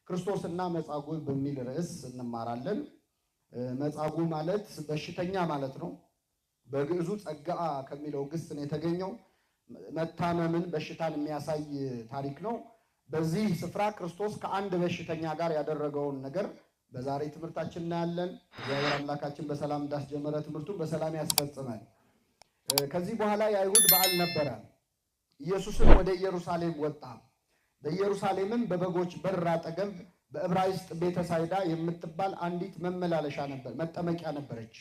ክርስቶስና መጻጉዕ በሚል ርዕስ እንማራለን። መጻጉዕ ማለት በሽተኛ ማለት ነው። በግዕዙ ጸጋአ ከሚለው ግስ ነው የተገኘው። መታመምን በሽታን የሚያሳይ ታሪክ ነው። በዚህ ስፍራ ክርስቶስ ከአንድ በሽተኛ ጋር ያደረገውን ነገር በዛሬ ትምህርታችን እናያለን። እግዚአብሔር አምላካችን በሰላም እንዳስጀመረ ትምህርቱን በሰላም ያስፈጽማል። ከዚህ በኋላ የአይሁድ በዓል ነበረ። ኢየሱስም ወደ ኢየሩሳሌም ወጣ። በኢየሩሳሌምም በበጎች በር አጠገብ በዕብራይስጥ ቤተሳይዳ የምትባል አንዲት መጠመቂያ ነበረች።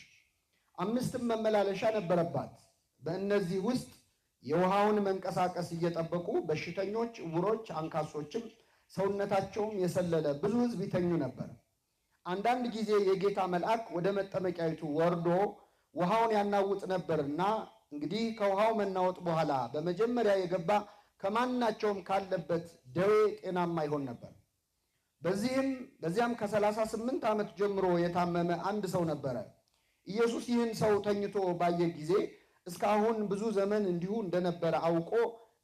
5 መመላለሻ ነበረባት። በእነዚህ ውስጥ የውሃውን መንቀሳቀስ እየጠበቁ በሽተኞች፣ ዕውሮች፣ አንካሶችም ሰውነታቸውም የሰለለ ብዙ ሕዝብ ይተኙ ነበር። አንዳንድ ጊዜ የጌታ መልአክ ወደ መጠመቂያይቱ ወርዶ ውሃውን ያናውጥ ነበርና እንግዲህ ከውሃው መናወጥ በኋላ በመጀመሪያ የገባ ከማናቸውም ካለበት ደዌ ጤናማ ይሆን ነበር። በዚያም ከ38 ዓመት ጀምሮ የታመመ አንድ ሰው ነበረ። ኢየሱስ ይህን ሰው ተኝቶ ባየ ጊዜ እስካሁን ብዙ ዘመን እንዲሁ እንደነበረ አውቆ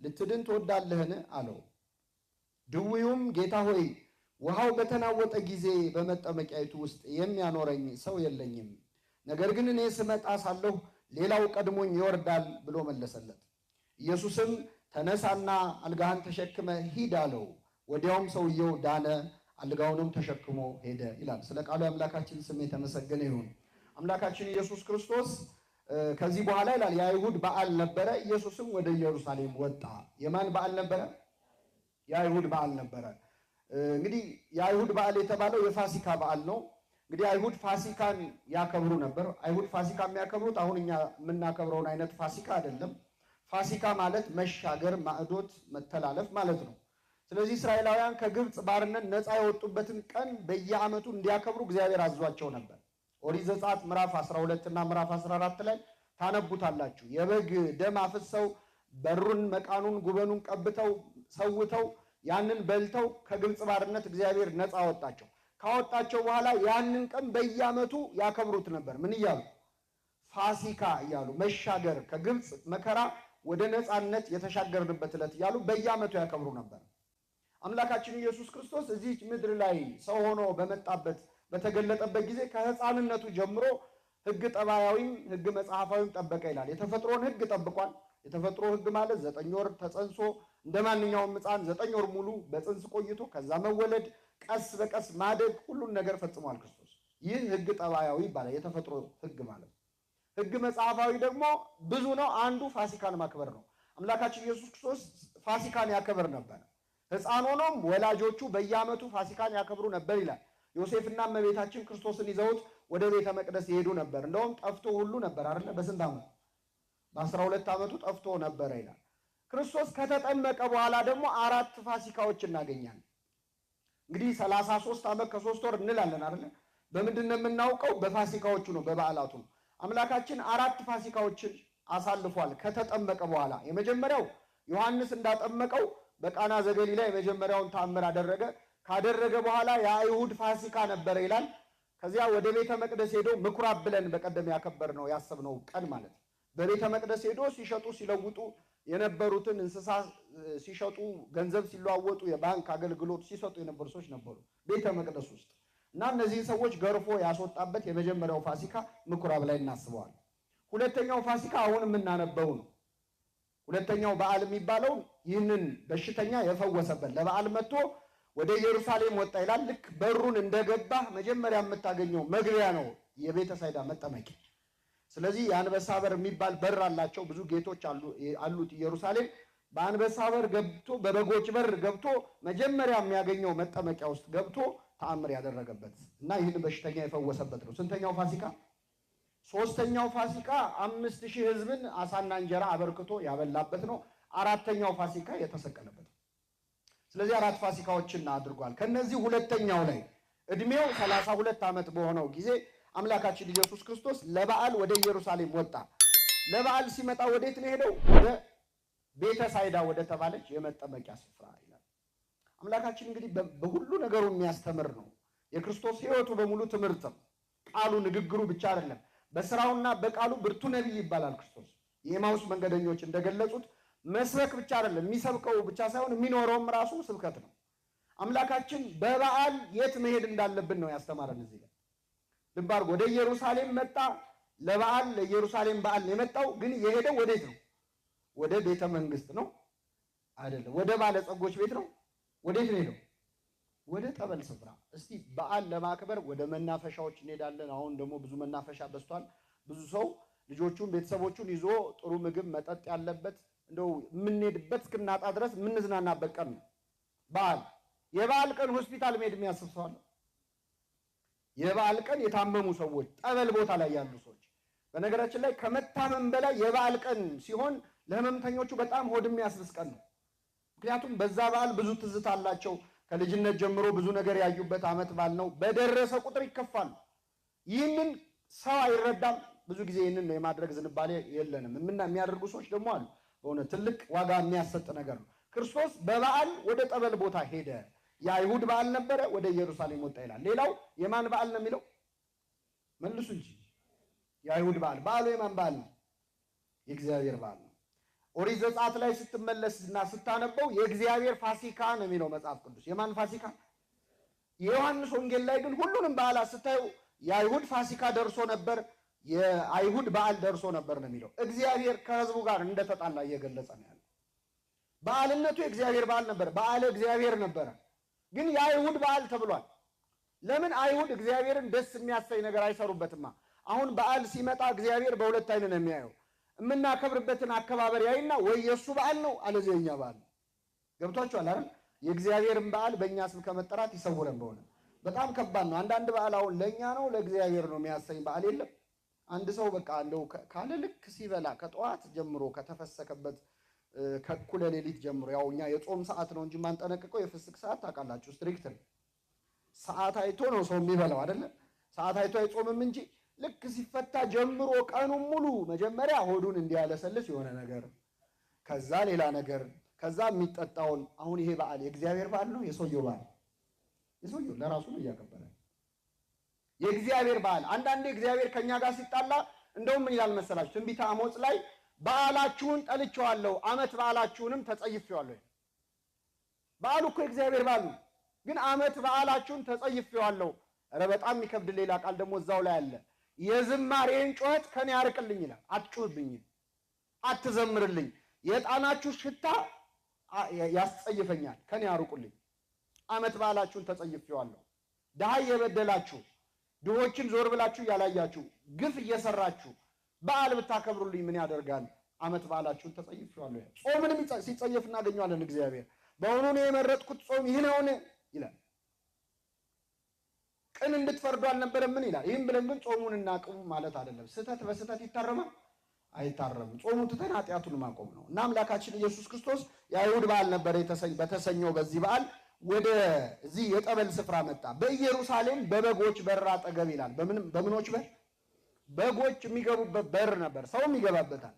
ልትድን ትወዳለህን? አለው። ድውዩም ጌታ ሆይ ውሃው በተናወጠ ጊዜ በመጠመቂያይቱ ውስጥ የሚያኖረኝ ሰው የለኝም፣ ነገር ግን እኔ ስመጣ ሳለሁ ሌላው ቀድሞኝ ይወርዳል ብሎ መለሰለት። ኢየሱስም ተነሳና አልጋህን ተሸክመ ሂድ አለው። ወዲያውም ሰውየው ዳነ፣ አልጋውንም ተሸክሞ ሄደ ይላል። ስለ ቃሉ የአምላካችን ስም የተመሰገነ ይሁን። አምላካችን ኢየሱስ ክርስቶስ ከዚህ በኋላ ይላል የአይሁድ በዓል ነበረ። ኢየሱስም ወደ ኢየሩሳሌም ወጣ። የማን በዓል ነበረ? የአይሁድ በዓል ነበረ። እንግዲህ የአይሁድ በዓል የተባለው የፋሲካ በዓል ነው። እንግዲህ አይሁድ ፋሲካን ያከብሩ ነበር። አይሁድ ፋሲካ የሚያከብሩት አሁን እኛ የምናከብረውን አይነት ፋሲካ አይደለም። ፋሲካ ማለት መሻገር፣ ማዕዶት፣ መተላለፍ ማለት ነው። ስለዚህ እስራኤላውያን ከግብፅ ባርነት ነፃ የወጡበትን ቀን በየዓመቱ እንዲያከብሩ እግዚአብሔር አዟቸው ነበር። ኦሪት ዘጸአት ምዕራፍ 12 እና ምዕራፍ 14 ላይ ታነቡታላችሁ። የበግ ደም አፍሰው በሩን፣ መቃኑን፣ ጉበኑን ቀብተው ሰውተው ያንን በልተው ከግብፅ ባርነት እግዚአብሔር ነፃ አወጣቸው። ካወጣቸው በኋላ ያንን ቀን በየዓመቱ ያከብሩት ነበር። ምን እያሉ? ፋሲካ እያሉ መሻገር፣ ከግብፅ መከራ ወደ ነፃነት የተሻገርንበት ዕለት እያሉ በየዓመቱ ያከብሩ ነበር። አምላካችን ኢየሱስ ክርስቶስ እዚህ ምድር ላይ ሰው ሆኖ በተገለጠበት ጊዜ ከሕፃንነቱ ጀምሮ ሕግ ጠባያዊም ሕግ መጽሐፋዊም ጠበቀ ይላል። የተፈጥሮን ሕግ ጠብቋል። የተፈጥሮ ሕግ ማለት 9 ወር ተጸንሶ እንደ ማንኛውም ሕፃን 9 ወር ሙሉ በጽንስ ቆይቶ ከዛ መወለድ፣ ቀስ በቀስ ማደግ፣ ሁሉን ነገር ፈጽሟል ክርስቶስ። ይህ ሕግ ጠባያዊ ይባላል፣ የተፈጥሮ ሕግ ማለት። ሕግ መጽሐፋዊ ደግሞ ብዙ ነው። አንዱ ፋሲካን ማክበር ነው። አምላካችን ኢየሱስ ክርስቶስ ፋሲካን ያከብር ነበር። ሕፃን ሆኖም ወላጆቹ በየዓመቱ ፋሲካን ያከብሩ ነበር ይላል። ዮሴፍና እመቤታችን ክርስቶስን ይዘውት ወደ ቤተ መቅደስ ይሄዱ ነበር። እንደውም ጠፍቶ ሁሉ ነበር አይደለ? በስንት ዓመቱ? በ12 ዓመቱ ጠፍቶ ነበረ ይላል። ክርስቶስ ከተጠመቀ በኋላ ደግሞ 4 ፋሲካዎች እናገኛለን። እንግዲህ 33 ዓመት ከ3 ወር እንላለን አይደለ? በምንድን ነው የምናውቀው? በፋሲካዎቹ ነው፣ በበዓላቱ ነው። አምላካችን 4 ፋሲካዎችን አሳልፏል ከተጠመቀ በኋላ። የመጀመሪያው ዮሐንስ እንዳጠመቀው በቃና ዘገሊላ የመጀመሪያውን ተአምር አደረገ። ካደረገ በኋላ የአይሁድ ፋሲካ ነበረ ይላል። ከዚያ ወደ ቤተ መቅደስ ሄዶ ምኩራብ ብለን በቀደም ያከበርነው ያሰብነው ቀን ማለት በቤተ መቅደስ ሄዶ ሲሸጡ ሲለውጡ የነበሩትን እንስሳ ሲሸጡ ገንዘብ ሲለዋወጡ የባንክ አገልግሎት ሲሰጡ የነበሩ ሰዎች ነበሩ ቤተ መቅደስ ውስጥ እና እነዚህን ሰዎች ገርፎ ያስወጣበት የመጀመሪያው ፋሲካ ምኩራብ ላይ እናስበዋል። ሁለተኛው ፋሲካ አሁን የምናነበው ነው። ሁለተኛው በዓል የሚባለው ይህንን በሽተኛ የፈወሰበት ለበዓል መጥቶ ወደ ኢየሩሳሌም ወጣ ይላል። ልክ በሩን እንደገባ መጀመሪያ የምታገኘው መግቢያ ነው የቤተሳይዳ መጠመቂያ። ስለዚህ የአንበሳ በር የሚባል በር አላቸው። ብዙ ጌቶች አሉት ኢየሩሳሌም። በአንበሳ በር ገብቶ በበጎች በር ገብቶ መጀመሪያ የሚያገኘው መጠመቂያ ውስጥ ገብቶ ተአምር ያደረገበት እና ይህን በሽተኛ የፈወሰበት ነው። ስንተኛው ፋሲካ? 3ኛው ፋሲካ 5000 ሕዝብን አሳና እንጀራ አበርክቶ ያበላበት ነው። 4ኛው ፋሲካ የተሰቀለበት ነው። ስለዚህ 4 ፋሲካዎችን አድርጓል። ከነዚህ ሁለተኛው ላይ እድሜው 32 ዓመት በሆነው ጊዜ አምላካችን ኢየሱስ ክርስቶስ ለበዓል ወደ ኢየሩሳሌም ወጣ። ለበዓል ሲመጣ ወዴት ነው ሄደው? ወደ ቤተሳይዳ ወደ ተባለች የመጠመቂያ ስፍራ ይላል። አምላካችን እንግዲህ በሁሉ ነገሩ የሚያስተምር ነው። የክርስቶስ ሕይወቱ በሙሉ ትምህርት ነው። ቃሉ ንግግሩ ብቻ አይደለም። በስራውና በቃሉ ብርቱ ነቢይ ይባላል ክርስቶስ። የኤማውስ መንገደኞች እንደገለጹት መስበክ ብቻ አይደለም፣ የሚሰብከው ብቻ ሳይሆን የሚኖረውም ራሱ ስብከት ነው። አምላካችን በበዓል የት መሄድ እንዳለብን ነው ያስተማረን። እዚህ ጋር ልብ አድርጎ ወደ ኢየሩሳሌም መጣ። ለበዓል ለኢየሩሳሌም በዓል ነው የመጣው። ግን የሄደው ወዴት ነው? ወደ ቤተ መንግስት ነው አይደለም። ወደ ባለጸጎች ቤት ነው። ወዴት ነው ሄደው? ወደ ጠበል ስፍራ። እስቲ በዓል ለማክበር ወደ መናፈሻዎች እንሄዳለን። አሁን ደግሞ ብዙ መናፈሻ በዝቷል። ብዙ ሰው ልጆቹን ቤተሰቦቹን ይዞ ጥሩ ምግብ መጠጥ ያለበት እንደው የምንሄድበት እስክናጣ ድረስ የምንዝናናበት ቀን ነው በዓል። የበዓል ቀን ሆስፒታል መሄድ የሚያስብ ሰው አለ? የበዓል ቀን የታመሙ ሰዎች ጠበል ቦታ ላይ ያሉ ሰዎች። በነገራችን ላይ ከመታመም በላይ የበዓል ቀን ሲሆን ለህመምተኞቹ በጣም ሆድ የሚያስብስ ቀን ነው። ምክንያቱም በዛ በዓል ብዙ ትዝታ አላቸው። ከልጅነት ጀምሮ ብዙ ነገር ያዩበት ዓመት በዓል ነው። በደረሰ ቁጥር ይከፋሉ። ይህንን ሰው አይረዳም። ብዙ ጊዜ ይህንን ነው የማድረግ ዝንባሌ የለንም። የሚያደርጉ ሰዎች ደግሞ አሉ። በእውነት ትልቅ ዋጋ የሚያሰጥ ነገር ነው። ክርስቶስ በበዓል ወደ ጠበል ቦታ ሄደ። የአይሁድ በዓል ነበረ፣ ወደ ኢየሩሳሌም ወጣ ይላል። ሌላው የማን በዓል ነው የሚለው? መልሱ እንጂ። የአይሁድ በዓል። በዓሉ የማን በዓል ነው? የእግዚአብሔር በዓል ነው። ኦሪት ዘጸአት ላይ ስትመለስና ስታነበው የእግዚአብሔር ፋሲካ ነው የሚለው መጽሐፍ ቅዱስ። የማን ፋሲካ? የዮሐንስ ወንጌል ላይ ግን ሁሉንም በዓላት ስታዩ የአይሁድ ፋሲካ ደርሶ ነበር፣ የአይሁድ በዓል ደርሶ ነበር ነው የሚለው። እግዚአብሔር ከሕዝቡ ጋር እንደተጣላ እየገለጸ ነው ያለው። በዓልነቱ የእግዚአብሔር በዓል ነበር፣ በዓለ እግዚአብሔር ነበረ። ግን የአይሁድ በዓል ተብሏል። ለምን? አይሁድ እግዚአብሔርን ደስ የሚያሰኝ ነገር አይሰሩበትማ። አሁን በዓል ሲመጣ እግዚአብሔር በሁለት አይን ነው የሚያየው። የምናከብርበትን አከባበር ያይና ወይ የእሱ በዓል ነው አለዚያ የኛ በዓል ነው። ገብቷችኋል አይደል? የእግዚአብሔርን በዓል በእኛ ስም ከመጠራት ይሰውረን። በሆነ በጣም ከባድ ነው። አንዳንድ በዓል አሁን ለእኛ ነው ለእግዚአብሔር ነው የሚያሰኝ በዓል የለም። አንድ ሰው በቃ እንደው ካለ ልክ ሲበላ ከጠዋት ጀምሮ ከተፈሰከበት ከእኩለ ሌሊት ጀምሮ፣ ያው እኛ የጾም ሰዓት ነው እንጂ ማንጠነቅቀው የፍስክ ሰዓት ታውቃላችሁ፣ ስትሪክት ነው። ሰዓት አይቶ ነው ሰው የሚበላው አይደለ? ሰዓት አይቶ አይጾምም እንጂ ልክ ሲፈታ ጀምሮ ቀኑን ሙሉ መጀመሪያ ሆዱን እንዲያለሰልስ የሆነ ነገር፣ ከዛ ሌላ ነገር፣ ከዛ የሚጠጣውን። አሁን ይሄ በዓል የእግዚአብሔር በዓል ነው የሰውየው በዓል? የሰውየው ለራሱ ነው እያከበረ የእግዚአብሔር በዓል። አንዳንዴ እግዚአብሔር ከኛ ጋር ሲጣላ እንደውም ምን ይላል መሰላችሁ? ትንቢተ አሞጽ ላይ በዓላችሁን ጠልቼዋለሁ፣ ዓመት በዓላችሁንም ተጸይፌዋለሁ። በዓሉ እኮ የእግዚአብሔር በዓል ነው፣ ግን ዓመት በዓላችሁን ተጸይፌዋለሁ። ኧረ በጣም የሚከብድ ሌላ ቃል ደግሞ እዛው ላይ አለ። የዝማሬን ጩኸት ከኔ ያርቅልኝ ይላል። አትጩህብኝ፣ አትዘምርልኝ፣ የዕጣናችሁ ሽታ ያስጸይፈኛል፣ ከኔ ያርቁልኝ። ዓመት በዓላችሁን ተጸይፌዋለሁ። ድሃ እየበደላችሁ ድሆችን ዞር ብላችሁ እያላያችሁ ግፍ እየሰራችሁ በዓል ብታከብሩልኝ ምን ያደርጋል? ዓመት በዓላችሁን ተጸይፌዋለሁ። ጾምንም ሲጸየፍ እናገኘዋለን። እግዚአብሔር በእውኑ እኔ የመረጥኩት ጾም ይህ ነውን ይላል። ቅን እንድትፈርዱ አልነበረም ምን ይላል? ይህም ብለን ግን ጾሙን እናቅሙ ማለት አይደለም። ስህተት በስህተት ይታረማል? አይታረምም። ጾሙን ትተን ኃጢአቱን ማቆም ነው። እና አምላካችን ኢየሱስ ክርስቶስ የአይሁድ በዓል ነበር በተሰኘው በዚህ በዓል ወደዚህ የጠበል ስፍራ መጣ። በኢየሩሳሌም በበጎች በር አጠገብ ይላል። በምኖች በር? በጎች የሚገቡበት በር ነበር፣ ሰውም ይገባበታል።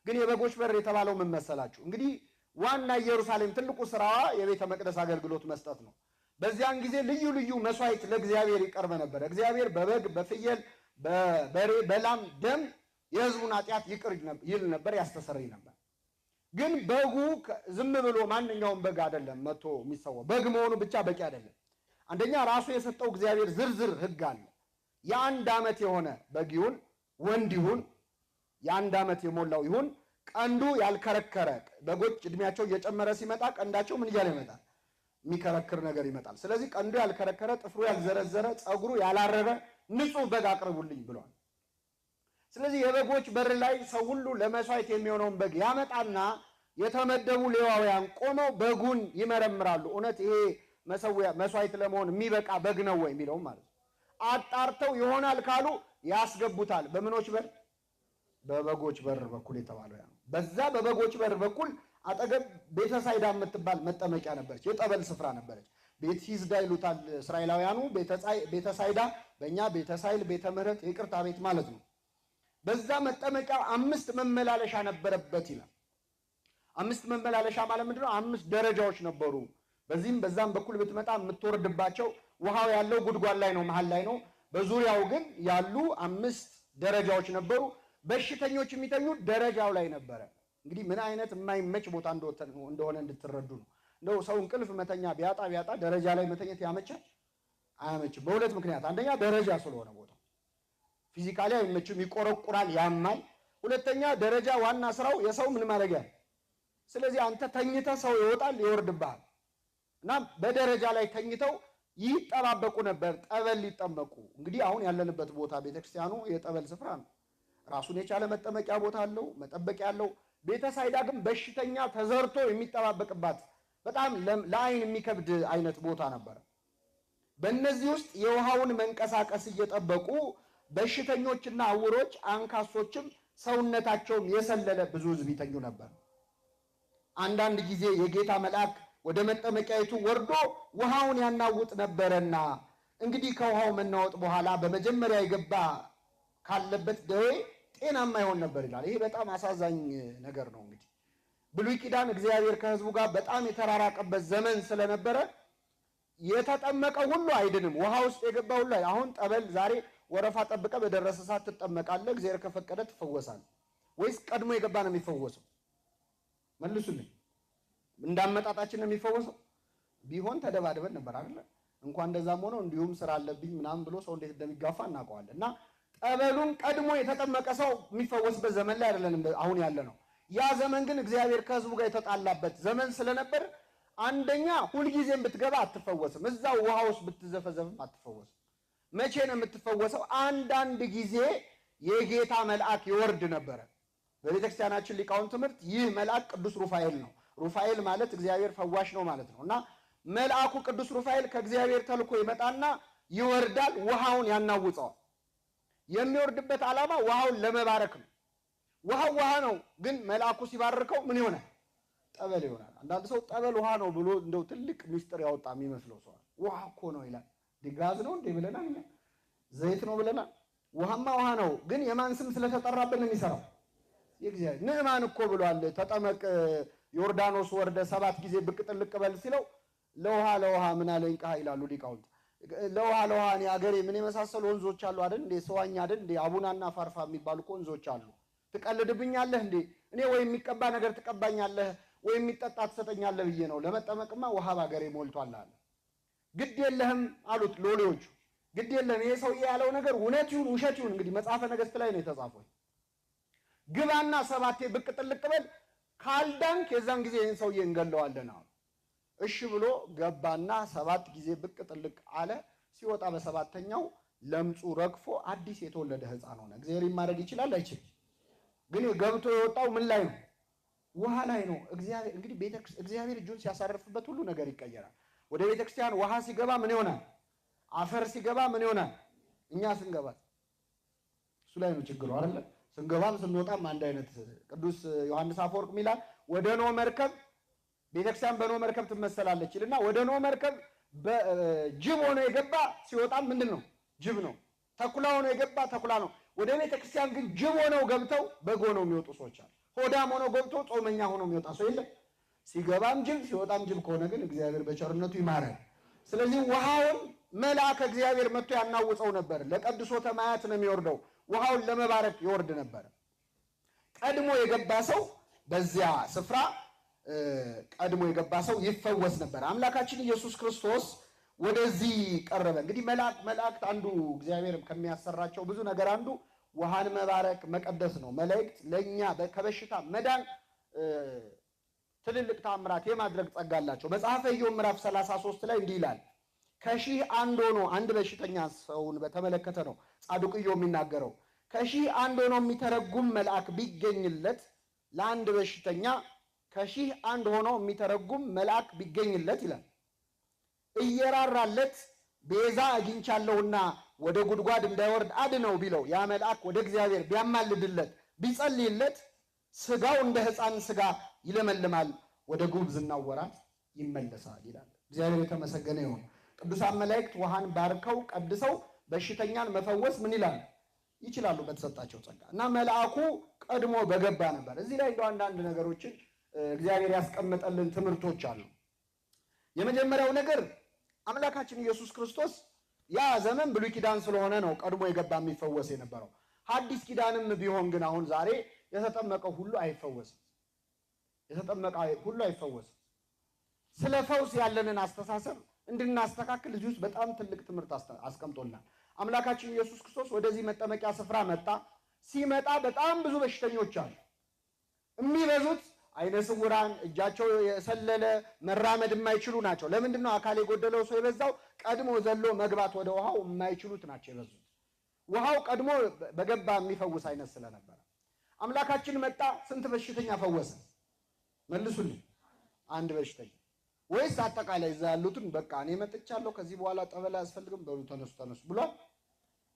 ግን የበጎች በር የተባለው ምን መሰላችሁ? እንግዲህ ዋና ኢየሩሳሌም ትልቁ ስራዋ የቤተ መቅደስ አገልግሎት መስጠት ነው። በዚያን ጊዜ ልዩ ልዩ መስዋዕት ለእግዚአብሔር ይቀርብ ነበር። እግዚአብሔር በበግ በፍየል በበሬ በላም ደም የሕዝቡን ኃጢአት ይቅር ይል ነበር፣ ያስተሰርይ ነበር። ግን በጉ ዝም ብሎ ማንኛውም በግ አይደለም መጥቶ የሚሰዋው። በግ መሆኑ ብቻ በቂ አይደለም። አንደኛ ራሱ የሰጠው እግዚአብሔር ዝርዝር ሕግ አለ። የአንድ ዓመት የሆነ በግ ይሁን ወንድ ይሁን የአንድ ዓመት የሞላው ይሁን ቀንዱ ያልከረከረ። በጎች እድሜያቸው እየጨመረ ሲመጣ ቀንዳቸው ምን እያለ ይመጣል? የሚከረክር ነገር ይመጣል። ስለዚህ ቀንዱ ያልከረከረ፣ ጥፍሩ ያልዘረዘረ፣ ፀጉሩ ያላረረ ንጹሕ በግ አቅርቡልኝ ብሏል። ስለዚህ የበጎች በር ላይ ሰው ሁሉ ለመስዋዕት የሚሆነውን በግ ያመጣና የተመደቡ ሌዋውያን ቆመው በጉን ይመረምራሉ። እውነት ይሄ መስዋዕት ለመሆን የሚበቃ በግ ነው ወይ የሚለውም ማለት ነው። አጣርተው ይሆናል ካሉ ያስገቡታል። በምኖች በር? በበጎች በር በኩል የተባለው ያ ነው። በዛ በበጎች በር በኩል አጠገብ ቤተሳይዳ የምትባል መጠመቂያ ነበረች፣ የጠበል ስፍራ ነበረች። ቤት ሂዝዳ ይሉታል እስራኤላውያኑ። ቤተሳይዳ በእኛ ቤተሳይል ቤተ ምሕረት የይቅርታ ቤት ማለት ነው። በዛ መጠመቂያ 5 መመላለሻ ነበረበት ይላል። 5 መመላለሻ ማለት ምንድነው? 5 ደረጃዎች ነበሩ። በዚህም በዛም በኩል ብትመጣ የምትወርድባቸው። ውሃው ያለው ጉድጓድ ላይ ነው፣ መሃል ላይ ነው። በዙሪያው ግን ያሉ 5 ደረጃዎች ነበሩ። በሽተኞች የሚተኙ ደረጃው ላይ ነበረ። እንግዲህ ምን አይነት የማይመች ቦታ እንደሆነ እንድትረዱ ነው። እንደው ሰው እንቅልፍ መተኛ ቢያጣ ደረጃ ላይ መተኛት ያመቻል አያመችም። በሁለት ምክንያት፣ አንደኛ ደረጃ ስለሆነ ቦታው ፊዚካሊ አይመችም፣ ይቆረቁራል፣ ያማል። ሁለተኛ ደረጃ ዋና ስራው የሰው ምን ማድረጊያ። ስለዚህ አንተ ተኝተህ ሰው ይወጣል ይወርድብሃል። እና በደረጃ ላይ ተኝተው ይጠባበቁ ነበር ጠበል ሊጠመቁ። እንግዲህ አሁን ያለንበት ቦታ ቤተክርስቲያኑ የጠበል ስፍራ ነው። ራሱን የቻለ መጠመቂያ ቦታ አለው፣ መጠበቂያ አለው። ቤተሳይዳ ግን በሽተኛ ተዘርቶ የሚጠባበቅባት በጣም ለአይን የሚከብድ አይነት ቦታ ነበር። በእነዚህ ውስጥ የውሃውን መንቀሳቀስ እየጠበቁ በሽተኞችና ዕውሮች አንካሶችም ሰውነታቸውም የሰለለ ብዙ ሕዝብ ይተኙ ነበር። አንዳንድ ጊዜ የጌታ መልአክ ወደ መጠመቂያይቱ ወርዶ ውሃውን ያናውጥ ነበረና እንግዲህ ከውሃው መናወጥ በኋላ በመጀመሪያ የገባ ካለበት ደዌ ጤናማ ይሆን ነበር ይላል። ይሄ በጣም አሳዛኝ ነገር ነው። እንግዲህ ብሉይ ኪዳን እግዚአብሔር ከሕዝቡ ጋር በጣም የተራራቀበት ዘመን ስለነበረ የተጠመቀ ሁሉ አይድንም። ውሃ ውስጥ የገባ ሁሉ አሁን ጠበል ዛሬ ወረፋ ጠብቀ በደረሰ ሰዓት ትጠመቃለህ፣ እግዚአብሔር ከፈቀደ ትፈወሳለህ። ወይስ ቀድሞ የገባ ነው የሚፈወሰው? መልሱልኝ። እንዳመጣጣችን ነው የሚፈወሰው? ቢሆን ተደባድበን ነበር አይደል? እንኳን እንደዛም ሆኖ እንዲሁም ስራ አለብኝ ምናምን ብሎ ሰው እንዴት እንደሚጋፋ እናውቀዋለን። እና ጠበሉን ቀድሞ የተጠመቀ ሰው የሚፈወስበት ዘመን ላይ አይደለንም አሁን ያለ ነው። ያ ዘመን ግን እግዚአብሔር ከሕዝቡ ጋር የተጣላበት ዘመን ስለነበር አንደኛ ሁልጊዜም ብትገባ አትፈወስም፣ እዛው ውሃ ውስጥ ብትዘፈዘፍም አትፈወስም። መቼ ነው የምትፈወሰው? አንዳንድ ጊዜ የጌታ መልአክ ይወርድ ነበረ። በቤተክርስቲያናችን ሊቃውንት ትምህርት ይህ መልአክ ቅዱስ ሩፋኤል ነው። ሩፋኤል ማለት እግዚአብሔር ፈዋሽ ነው ማለት ነው። እና መልአኩ ቅዱስ ሩፋኤል ከእግዚአብሔር ተልኮ ይመጣና ይወርዳል፣ ውሃውን ያናውጸዋል። የሚወርድበት ዓላማ ውሃውን ለመባረክ ነው። ውሃው ውሃ ነው፣ ግን መልአኩ ሲባርከው ምን ይሆናል? ጠበል ይሆናል። አንዳንድ ሰው ጠበል ውሃ ነው ብሎ እንደው ትልቅ ሚስጥር ያወጣ የሚመስለው ሰው ውሃ እኮ ነው ይላል። ጋዝ ነው እንዴ ብለናል እኛ፣ ዘይት ነው ብለናል። ውሃማ ውሃ ነው፣ ግን የማን ስም ስለተጠራብን ነው የሚሰራው? የእግዚአብሔር። ንዕማን እኮ ብሏል፣ ተጠመቅ ዮርዳኖስ ወርደ 7 ጊዜ ብቅ ጥልቅ በል ሲለው ለውሃ ምን አለኝ ቃ ይላሉ ሊቃውንት። ለውሃ እኔ አገሬ ምን የመሳሰሉ ወንዞች አሉ አይደል እንዴ? ሰዋኝ አይደል እንዴ? አቡናና ፋርፋ የሚባሉ ወንዞች አሉ። ትቀልድብኛለህ እንዴ? እኔ ወይ የሚቀባ ነገር ትቀባኛለህ ወይ የሚጠጣ ትሰጠኛለህ ብዬ ነው። ለመጠመቅማ ውሃ ባገሬ ሞልቷል አለ። ግድ የለህም አሉት ሎሌዎቹ። ግድ የለህም ይሄ ሰውዬ ያለው ነገር እውነት ይሁን ውሸት ይሁን እንግዲህ መጽሐፈ ነገሥት ላይ ነው የተጻፈው። ግባና 7 ብቅ ጥልቅ በል፣ ካልዳንክ የዛን ጊዜ ይህን ሰውዬ እንገለዋለን አሉ። እሺ ብሎ ገባና 7 ጊዜ ብቅ ጥልቅ አለ። ሲወጣ በሰባተኛው ለምጹ ረግፎ አዲስ የተወለደ ሕፃን ሆነ። እግዚአብሔር ማድረግ ይችላል አይችልም? ግን ገብቶ የወጣው ምን ላይ ነው? ውሃ ላይ ነው። እግዚአብሔር እንግዲህ እግዚአብሔር እጁን ሲያሳርፍበት ሁሉ ነገር ይቀየራል። ወደ ቤተክርስቲያን ውሃ ሲገባ ምን ይሆናል? አፈር ሲገባ ምን ይሆናል? እኛ ስንገባ እሱ ላይ ነው ችግሩ አይደለ? ስንገባም ስንወጣም አንድ አይነት። ቅዱስ ዮሐንስ አፈወርቅ ሚላል ወደ ኖህ መርከብ ቤተክርስቲያን በኖህ መርከብ ትመሰላለች ይልና ወደ ኖህ መርከብ ጅብ ሆኖ የገባ ሲወጣም ምንድን ነው? ጅብ ነው። ተኩላ ሆኖ የገባ ተኩላ ነው። ወደ ቤተክርስቲያን ግን ጅብ ሆነው ገብተው በግ ሆነው የሚወጡ ሰዎች አሉ። ሆዳም ሆኖ ገብቶ ጾመኛ ሆኖ የሚወጣ ሰው የለም። ሲገባም ጅብ ሲወጣም ጅብ ከሆነ ግን እግዚአብሔር በቸርነቱ ይማረን። ስለዚህ ውሃውን መልአከ እግዚአብሔር መጥቶ ያናውፀው ነበር። ለቀድሶተ ማያት ነው የሚወርደው። ውሃውን ለመባረክ ይወርድ ነበር። ቀድሞ የገባ ሰው በዚያ ስፍራ ቀድሞ የገባ ሰው ይፈወስ ነበር። አምላካችን ኢየሱስ ክርስቶስ ወደዚህ ቀረበ። እንግዲህ መላእክት አንዱ እግዚአብሔር ከሚያሰራቸው ብዙ ነገር አንዱ ውሃን መባረክ መቀደስ ነው። መላእክት ለኛ ከበሽታ መዳን ትልልቅ ተአምራት የማድረግ ጸጋ አላቸው። መጽሐፈ ኢዮብ ምዕራፍ 33 ላይ እንዲህ ይላል። ከሺህ አንድ ሆኖ አንድ በሽተኛ ሰውን በተመለከተ ነው ጻድቁ ኢዮብ የሚናገረው። ከሺህ አንድ ሆኖ የሚተረጉም መልአክ ቢገኝለት ለአንድ በሽተኛ ከሺህ አንድ ሆኖ የሚተረጉም መልአክ ቢገኝለት ይላል እየራራለት ቤዛ አግኝቻለሁና ወደ ጉድጓድ እንዳይወርድ አድነው ቢለው ያ መልአክ ወደ እግዚአብሔር ቢያማልድለት ቢጸልይለት ስጋው እንደ ሕፃን ስጋ ይለመልማል፣ ወደ ጉብዝናው ወራት ይመለሳል ይላል። እግዚአብሔር የተመሰገነ ይሁን። ቅዱሳን መላእክት ውሃን ባርከው ቀድሰው በሽተኛን መፈወስ ምን ይላል? ይችላሉ በተሰጣቸው ጸጋ። እና መልአኩ ቀድሞ በገባ ነበር። እዚህ ላይ እንደው አንዳንድ ነገሮችን እግዚአብሔር ያስቀመጠልን ትምህርቶች አሉ። የመጀመሪያው ነገር አምላካችን ኢየሱስ ክርስቶስ ያ ዘመን ብሉይ ኪዳን ስለሆነ ነው ቀድሞ የገባ የሚፈወስ የነበረው። ሐዲስ ኪዳንም ቢሆን ግን አሁን ዛሬ የተጠመቀው ሁሉ አይፈወስም። የተጠመቀ ሁሉ አይፈወስም። ስለ ፈውስ ያለንን አስተሳሰብ እንድናስተካክል እዚህ ውስጥ በጣም ትልቅ ትምህርት አስቀምጦልናል። አምላካችን ኢየሱስ ክርስቶስ ወደዚህ መጠመቂያ ስፍራ መጣ። ሲመጣ በጣም ብዙ በሽተኞች አሉ። የሚበዙት አይነ ስውራን፣ እጃቸው የሰለለ፣ መራመድ የማይችሉ ናቸው። ለምንድን ነው አካል የጎደለው ሰው የበዛው? ቀድሞ ዘሎ መግባት ወደ ውሃው የማይችሉት ናቸው የበዙት። ውሃው ቀድሞ በገባ የሚፈውስ አይነት ስለነበረ አምላካችን መጣ። ስንት በሽተኛ ፈወሰ? መልሱልኝ። አንድ በሽተኛ ወይስ አጠቃላይ እዛ ያሉትን በቃ እኔ መጥቻለሁ ከዚህ በኋላ ጠበል አያስፈልግም በሉ ተነሱ ብሏል?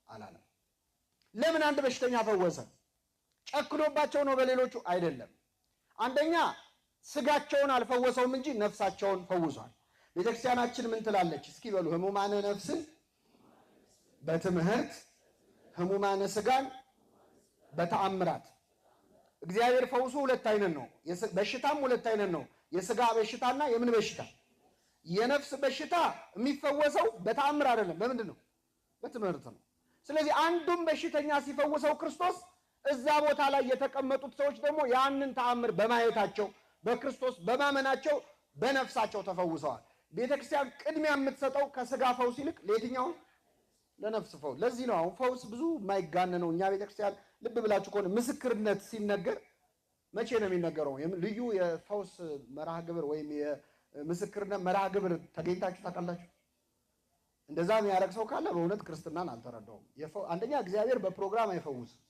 አላለም። ለምን አንድ በሽተኛ ፈወሰ? ጨክኖባቸው ነው በሌሎቹ አይደለም። አንደኛ ስጋቸውን አልፈወሰውም እንጂ ነፍሳቸውን ፈውሷል። ቤተክርስቲያናችን ምን ትላለች? እስኪ በሉ ህሙማነ ነፍስን በትምህርት ህሙማነ ስጋን በተአምራት። እግዚአብሔር ፈውሱ ሁለት አይነት ነው። በሽታም ሁለት አይነት ነው። የስጋ በሽታና የምን በሽታ? የነፍስ በሽታ የሚፈወሰው በተአምር አይደለም። በምንድን ነው? በትምህርት ነው። ስለዚህ አንዱም በሽተኛ ሲፈውሰው ክርስቶስ፣ እዛ ቦታ ላይ የተቀመጡት ሰዎች ደግሞ ያንን ተአምር በማየታቸው በክርስቶስ በማመናቸው በነፍሳቸው ተፈውሰዋል። ቤተክርስቲያን ቅድሚያ የምትሰጠው ከስጋ ፈውስ ይልቅ ለየትኛው? ለነፍስ ፈውስ። ለዚህ ነው አሁን ፈውስ ብዙ የማይጋነነው። እኛ ቤተክርስቲያን ልብ ብላችሁ ከሆነ ምስክርነት ሲነገር መቼ ነው የሚነገረው? ልዩ የፈውስ መርሃ ግብር ወይም የምስክርነት መርሃ ግብር ተገኝታችሁ ታውቃላችሁ? እንደዛ የሚያደርግ ሰው ካለ በእውነት ክርስትናን አልተረዳውም። አንደኛ እግዚአብሔር በፕሮግራም አይፈውስም።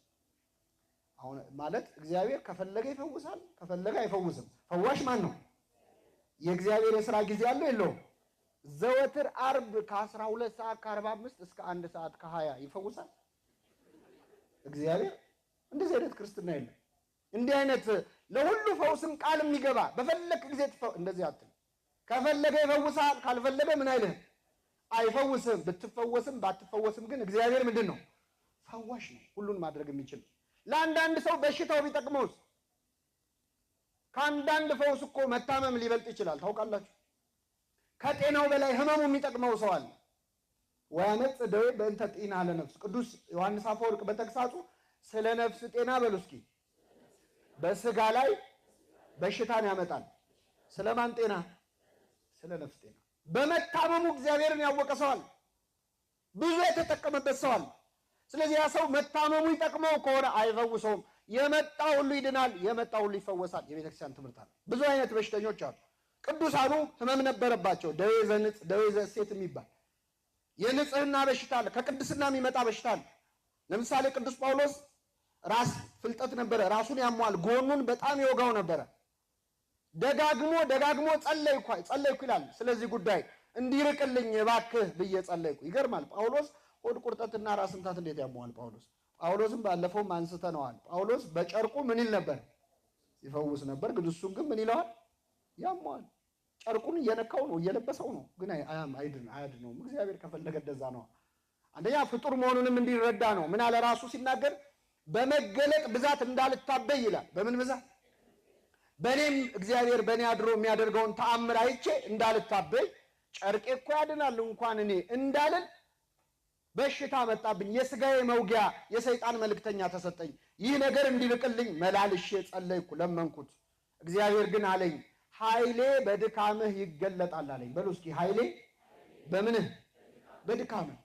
አሁን ማለት እግዚአብሔር ከፈለገ ይፈውሳል፣ ከፈለገ አይፈውስም። ፈዋሽ ማን ነው? የእግዚአብሔር የሥራ ጊዜ አለው የለውም? ዘወትር አርብ ከ12 ሰዓት ከ45 እስከ 1 ሰዓት ከ20 ይፈውሳል እግዚአብሔር። እንደዚህ አይነት ክርስትና የለም። እንዲህ አይነት ለሁሉ ፈውስም ቃል የሚገባ በፈለክ ጊዜ እንደዚህ አትል። ከፈለገ ይፈውሳል፣ ካልፈለገ ምን አይልህም? አይፈውስም። ብትፈወስም ባትፈወስም ግን እግዚአብሔር ምንድን ነው? ፈዋሽ ነው፣ ሁሉን ማድረግ የሚችል። ለአንዳንድ ሰው በሽታው ቢጠቅመውስ? ከአንዳንድ ፈውስ እኮ መታመም ሊበልጥ ይችላል። ታውቃላችሁ? ከጤናው በላይ ህመሙ የሚጠቅመው ሰው አለ። ወያመጽ ደዌ በእንተ ጤና ለነፍስ። ቅዱስ ዮሐንስ አፈወርቅ በተግሳጹ ስለ ነፍስ ጤና በሉ እስኪ። በስጋ ላይ በሽታን ያመጣል። ስለማን ጤና? ስለ ነፍስ ጤና። በመታመሙ እግዚአብሔርን ያወቀ ሰው አለ፣ ብዙ የተጠቀመበት ሰው አለ። ስለዚህ ያ ሰው መታመሙ ይጠቅመው ከሆነ አይፈውሰውም። የመጣ ሁሉ ይድናል፣ የመጣ ሁሉ ይፈወሳል። የቤተክርስቲያን ትምህርት አለ። ብዙ አይነት በሽተኞች አሉ። ቅዱሳኑ ህመም ነበረባቸው። ደዌ ዘንጽ፣ ደዌ ዘሴት የሚባል የንጽህና በሽታ አለ። ከቅድስና የሚመጣ በሽታ አለ። ለምሳሌ ቅዱስ ጳውሎስ ራስ ፍልጠት ነበረ፣ ራሱን ያሟል፣ ጎኑን በጣም ይወጋው ነበረ። ደጋግሞ ጸለይኩ ይላል። ስለዚህ ጉዳይ እንዲርቅልኝ እባክህ ብዬ ጸለይኩ። ይገርማል። ጳውሎስ ሆድ ቁርጠትና ራስ ምታት እንዴት ያሟል? ጳውሎስም ባለፈውም አንስተነዋል። ጳውሎስ በጨርቁ ምን ይል ነበር? ይፈውስ ነበር። ግን እሱም ግን ምን ይለዋል? ያሟል። ጨርቁን እየነካው ነው፣ እየለበሰው ነው፣ ግን አያድነውም። እግዚአብሔር ከፈለገ እንደዛ ነው። አንደኛ ፍጡር መሆኑንም እንዲረዳ ነው። ምን አለ ራሱ ሲናገር? በመገለጥ ብዛት እንዳልታበይ ይላል። በምን ብዛት? በእኔም እግዚአብሔር በእኔ አድሮ የሚያደርገውን ተአምር አይቼ እንዳልታበይ፣ ጨርቄ እኮ ያድናል እንኳን እኔ እንዳልን በሽታ መጣብኝ። የሥጋዬ መውጊያ የሰይጣን መልእክተኛ ተሰጠኝ። ይህ ነገር እንዲልቅልኝ መላልሼ ጸለይኩ፣ ለመንኩት። እግዚአብሔር ግን አለኝ ኃይሌ በድካምህ ይገለጣል አለኝ። በሉ እስኪ ኃይሌ በምንህ? በድካምህ።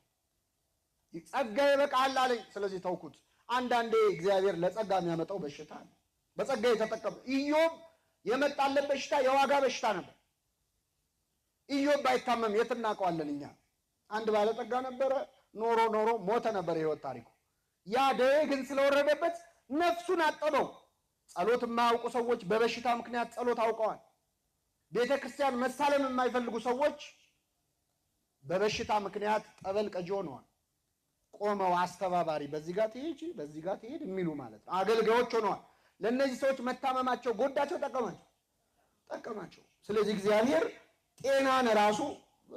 ጸጋዬ ይበቃል አለኝ። ስለዚህ ተውኩት። አንዳንዴ እግዚአብሔር ለጸጋ የሚያመጣው በሽታ ነው። በጸጋ የተጠቀመ ኢዮብ የመጣለት በሽታ የዋጋ በሽታ ነበር። ኢዮብ ባይታመም የት እናውቀዋለን እኛ? አንድ ባለጠጋ ነበረ፣ ኖሮ ሞተ ነበር የህይወት ታሪኩ። ያ ደዌ ግን ስለወረደበት ነፍሱን አጠበው። ጸሎት የማያውቁ ሰዎች በበሽታ ምክንያት ጸሎት አውቀዋል። ቤተ ክርስቲያን መሳለም የማይፈልጉ ሰዎች በበሽታ ምክንያት ጠበል ቀጂ ሆነዋል። ቆመው አስተባባሪ፣ በዚህ ጋር ትሄጂ በዚህ ጋር ትሄድ የሚሉ ማለት ነው፣ አገልጋዮች ሆነዋል። ለእነዚህ ሰዎች መታመማቸው ጎዳቸው? ጠቀማቸው? ስለዚህ እግዚአብሔር ጤናን ራሱ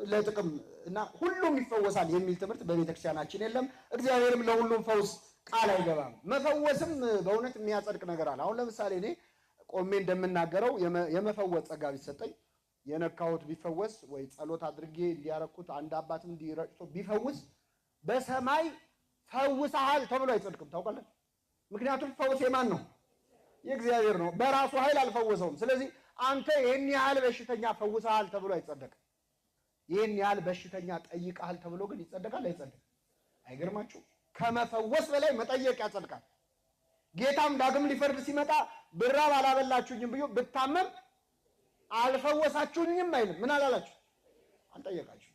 ለጥቅም እና ሁሉም ይፈወሳል የሚል ትምህርት በቤተክርስቲያናችን የለም። እግዚአብሔርም ለሁሉም ፈውስ ቃል አይገባም። መፈወስም በእውነት የሚያጸድቅ ነገር አለ። አሁን ለምሳሌ እኔ ቆሜ እንደምናገረው የመፈወስ ጸጋ ቢሰጠኝ የነካሁት ቢፈወስ ወይ ጸሎት አድርጌ እንዲያረኩት አንድ አባትም እንዲረጭቶ ቢፈውስ በሰማይ ፈውሰሃል ተብሎ አይጸድቅም። ታውቃለህ? ምክንያቱም ፈውስ የማን ነው? የእግዚአብሔር ነው። በራሱ ኃይል አልፈወሰውም። ስለዚህ አንተ ይህን ያህል በሽተኛ ፈውሰሃል ተብሎ አይጸደቅም። ይህን ያህል በሽተኛ ጠይቀሃል ተብሎ ግን ይጸደቃል አይጸደቅም? አይገርማችሁ? ከመፈወስ በላይ መጠየቅ ያጸድቃል። ጌታም ዳግም ሊፈርድ ሲመጣ ብራብ አላበላችሁኝም ብሎ ብታመም አልፈወሳችሁኝም አይልም። ምን አላላችሁ? አልጠየቃችሁ።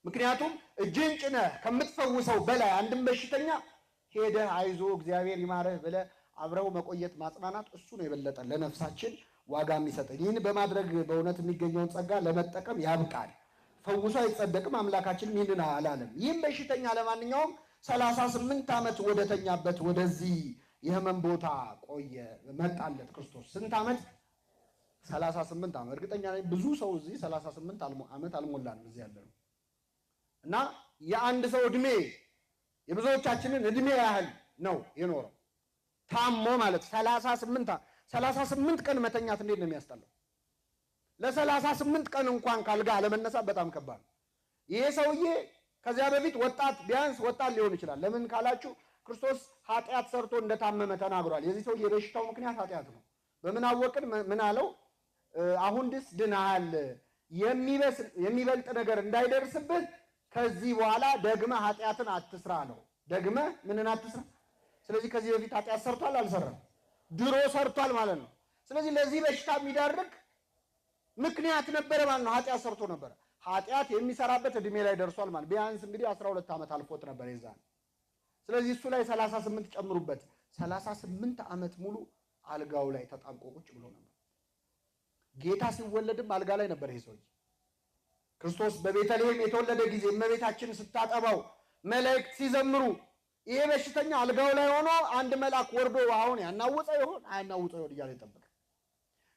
ምክንያቱም እጅን ጭነህ ከምትፈውሰው በላይ አንድም በሽተኛ ሄደህ አይዞ እግዚአብሔር ይማረህ ብለህ አብረው መቆየት ማጽናናት፣ እሱ ነው የበለጠ ለነፍሳችን ዋጋ የሚሰጠን። ይህን በማድረግ በእውነት የሚገኘውን ጸጋ ለመጠቀም ያብቃል። ፈውሶ አይጸደቅም፣ አምላካችንም ይህንን አላለም። ይህም በሽተኛ ለማንኛውም 38 ዓመት ወደተኛበት ወደዚህ የህመም ቦታ ቆየ። መጣለት ክርስቶስ። ስንት ዓመት? 38 ዓመት። እርግጠኛ ነኝ ብዙ ሰው እዚህ 38 ዓመት አልሞላንም እዚህ ያለነው እና የአንድ ሰው እድሜ የብዙዎቻችንን እድሜ ያህል ነው የኖረው ታሞ ማለት 38 ቀን መተኛት እንዴት ነው የሚያስጠላው? ለ38 ቀን እንኳን ካልጋ አለመነሳት በጣም ከባድ ነው። ይሄ ሰውዬ ከዚያ በፊት ቢያንስ ወጣት ሊሆን ይችላል። ለምን ካላችሁ ክርስቶስ ኃጢአት ሰርቶ እንደታመመ ተናግሯል። የዚህ ሰውዬ የበሽታው ምክንያት ኃጢአት ነው። በምን አወቅን? ምን አለው? አሁን ድነሃል፣ የሚበልጥ ነገር እንዳይደርስብህ ከዚህ በኋላ ደግመህ ኃጢአትን አትስራ አለው። ደግመህ ምንን አትስራ? ስለዚህ ከዚህ በፊት ኃጢአት ሰርቷል አልሰራም? ድሮ ሰርቷል ማለት ነው። ስለዚህ ለዚህ በሽታ የሚዳርግ ምክንያት ነበረ ማለት ነው። ኃጢአት ሰርቶ ነበረ። ኃጢአት የሚሰራበት እድሜ ላይ ደርሷል ማለት ቢያንስ እንግዲህ 12 ዓመት አልፎት ነበር የዛን። ስለዚህ እሱ ላይ 38 ጨምሩበት። 38 ዓመት ሙሉ አልጋው ላይ ተጣብቆ ቁጭ ብሎ ነበር። ጌታ ሲወለድም አልጋ ላይ ነበር ይሄ ሰውዬ። ክርስቶስ በቤተልሔም የተወለደ ጊዜ እመቤታችን ስታጠባው መላእክት ሲዘምሩ ይሄ በሽተኛ አልጋው ላይ ሆኖ አንድ መልአክ ወርዶ አሁን ያናውፀው ይሆን አያናውፀው ይሆን እያለ ይጠብቃል።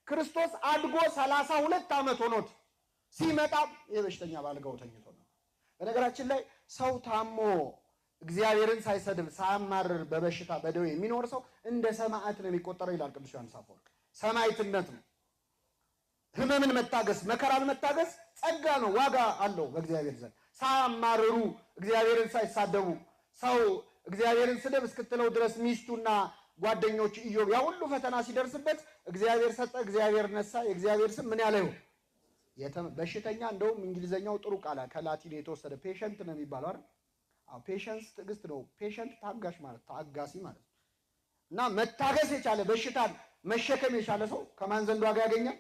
ክርስቶስ አድጎ 32 ዓመት ሆኖት ሲመጣ ይሄ በሽተኛ በአልጋው ተኝቶ ነው። በነገራችን ላይ ሰው ታሞ እግዚአብሔርን ሳይሰድብ ሳያማርር በበሽታ በደዌ የሚኖር ሰው እንደ ሰማዕት ነው የሚቆጠረው ይላል ቅዱስ ዮሐንስ አፈወርቅ። ሰማዕትነት ነው። ህመምን መታገስ፣ መከራን መታገስ ጸጋ ነው፣ ዋጋ አለው በእግዚአብሔር ዘንድ። ሳያማርሩ እግዚአብሔርን ሳይሳደቡ ሰው እግዚአብሔርን ስደብ እስክትለው ድረስ ሚስቱና ጓደኞቹ ኢዮብ ያ ሁሉ ፈተና ሲደርስበት እግዚአብሔር ሰጠ፣ እግዚአብሔር ነሳ፣ የእግዚአብሔር ስም ምን ያለ ይሁን። በሽተኛ እንደውም እንግሊዘኛው ጥሩ ቃል ከላቲን የተወሰደ ፔሸንት ነው የሚባለው አይደል? አዎ ፔሸንስ ትዕግስት ነው። ፔሸንት ታጋሽ ማለት ታጋሲ ማለት ነው። እና መታገስ የቻለ በሽታን መሸከም የቻለ ሰው ከማን ዘንድ ዋጋ ያገኛል?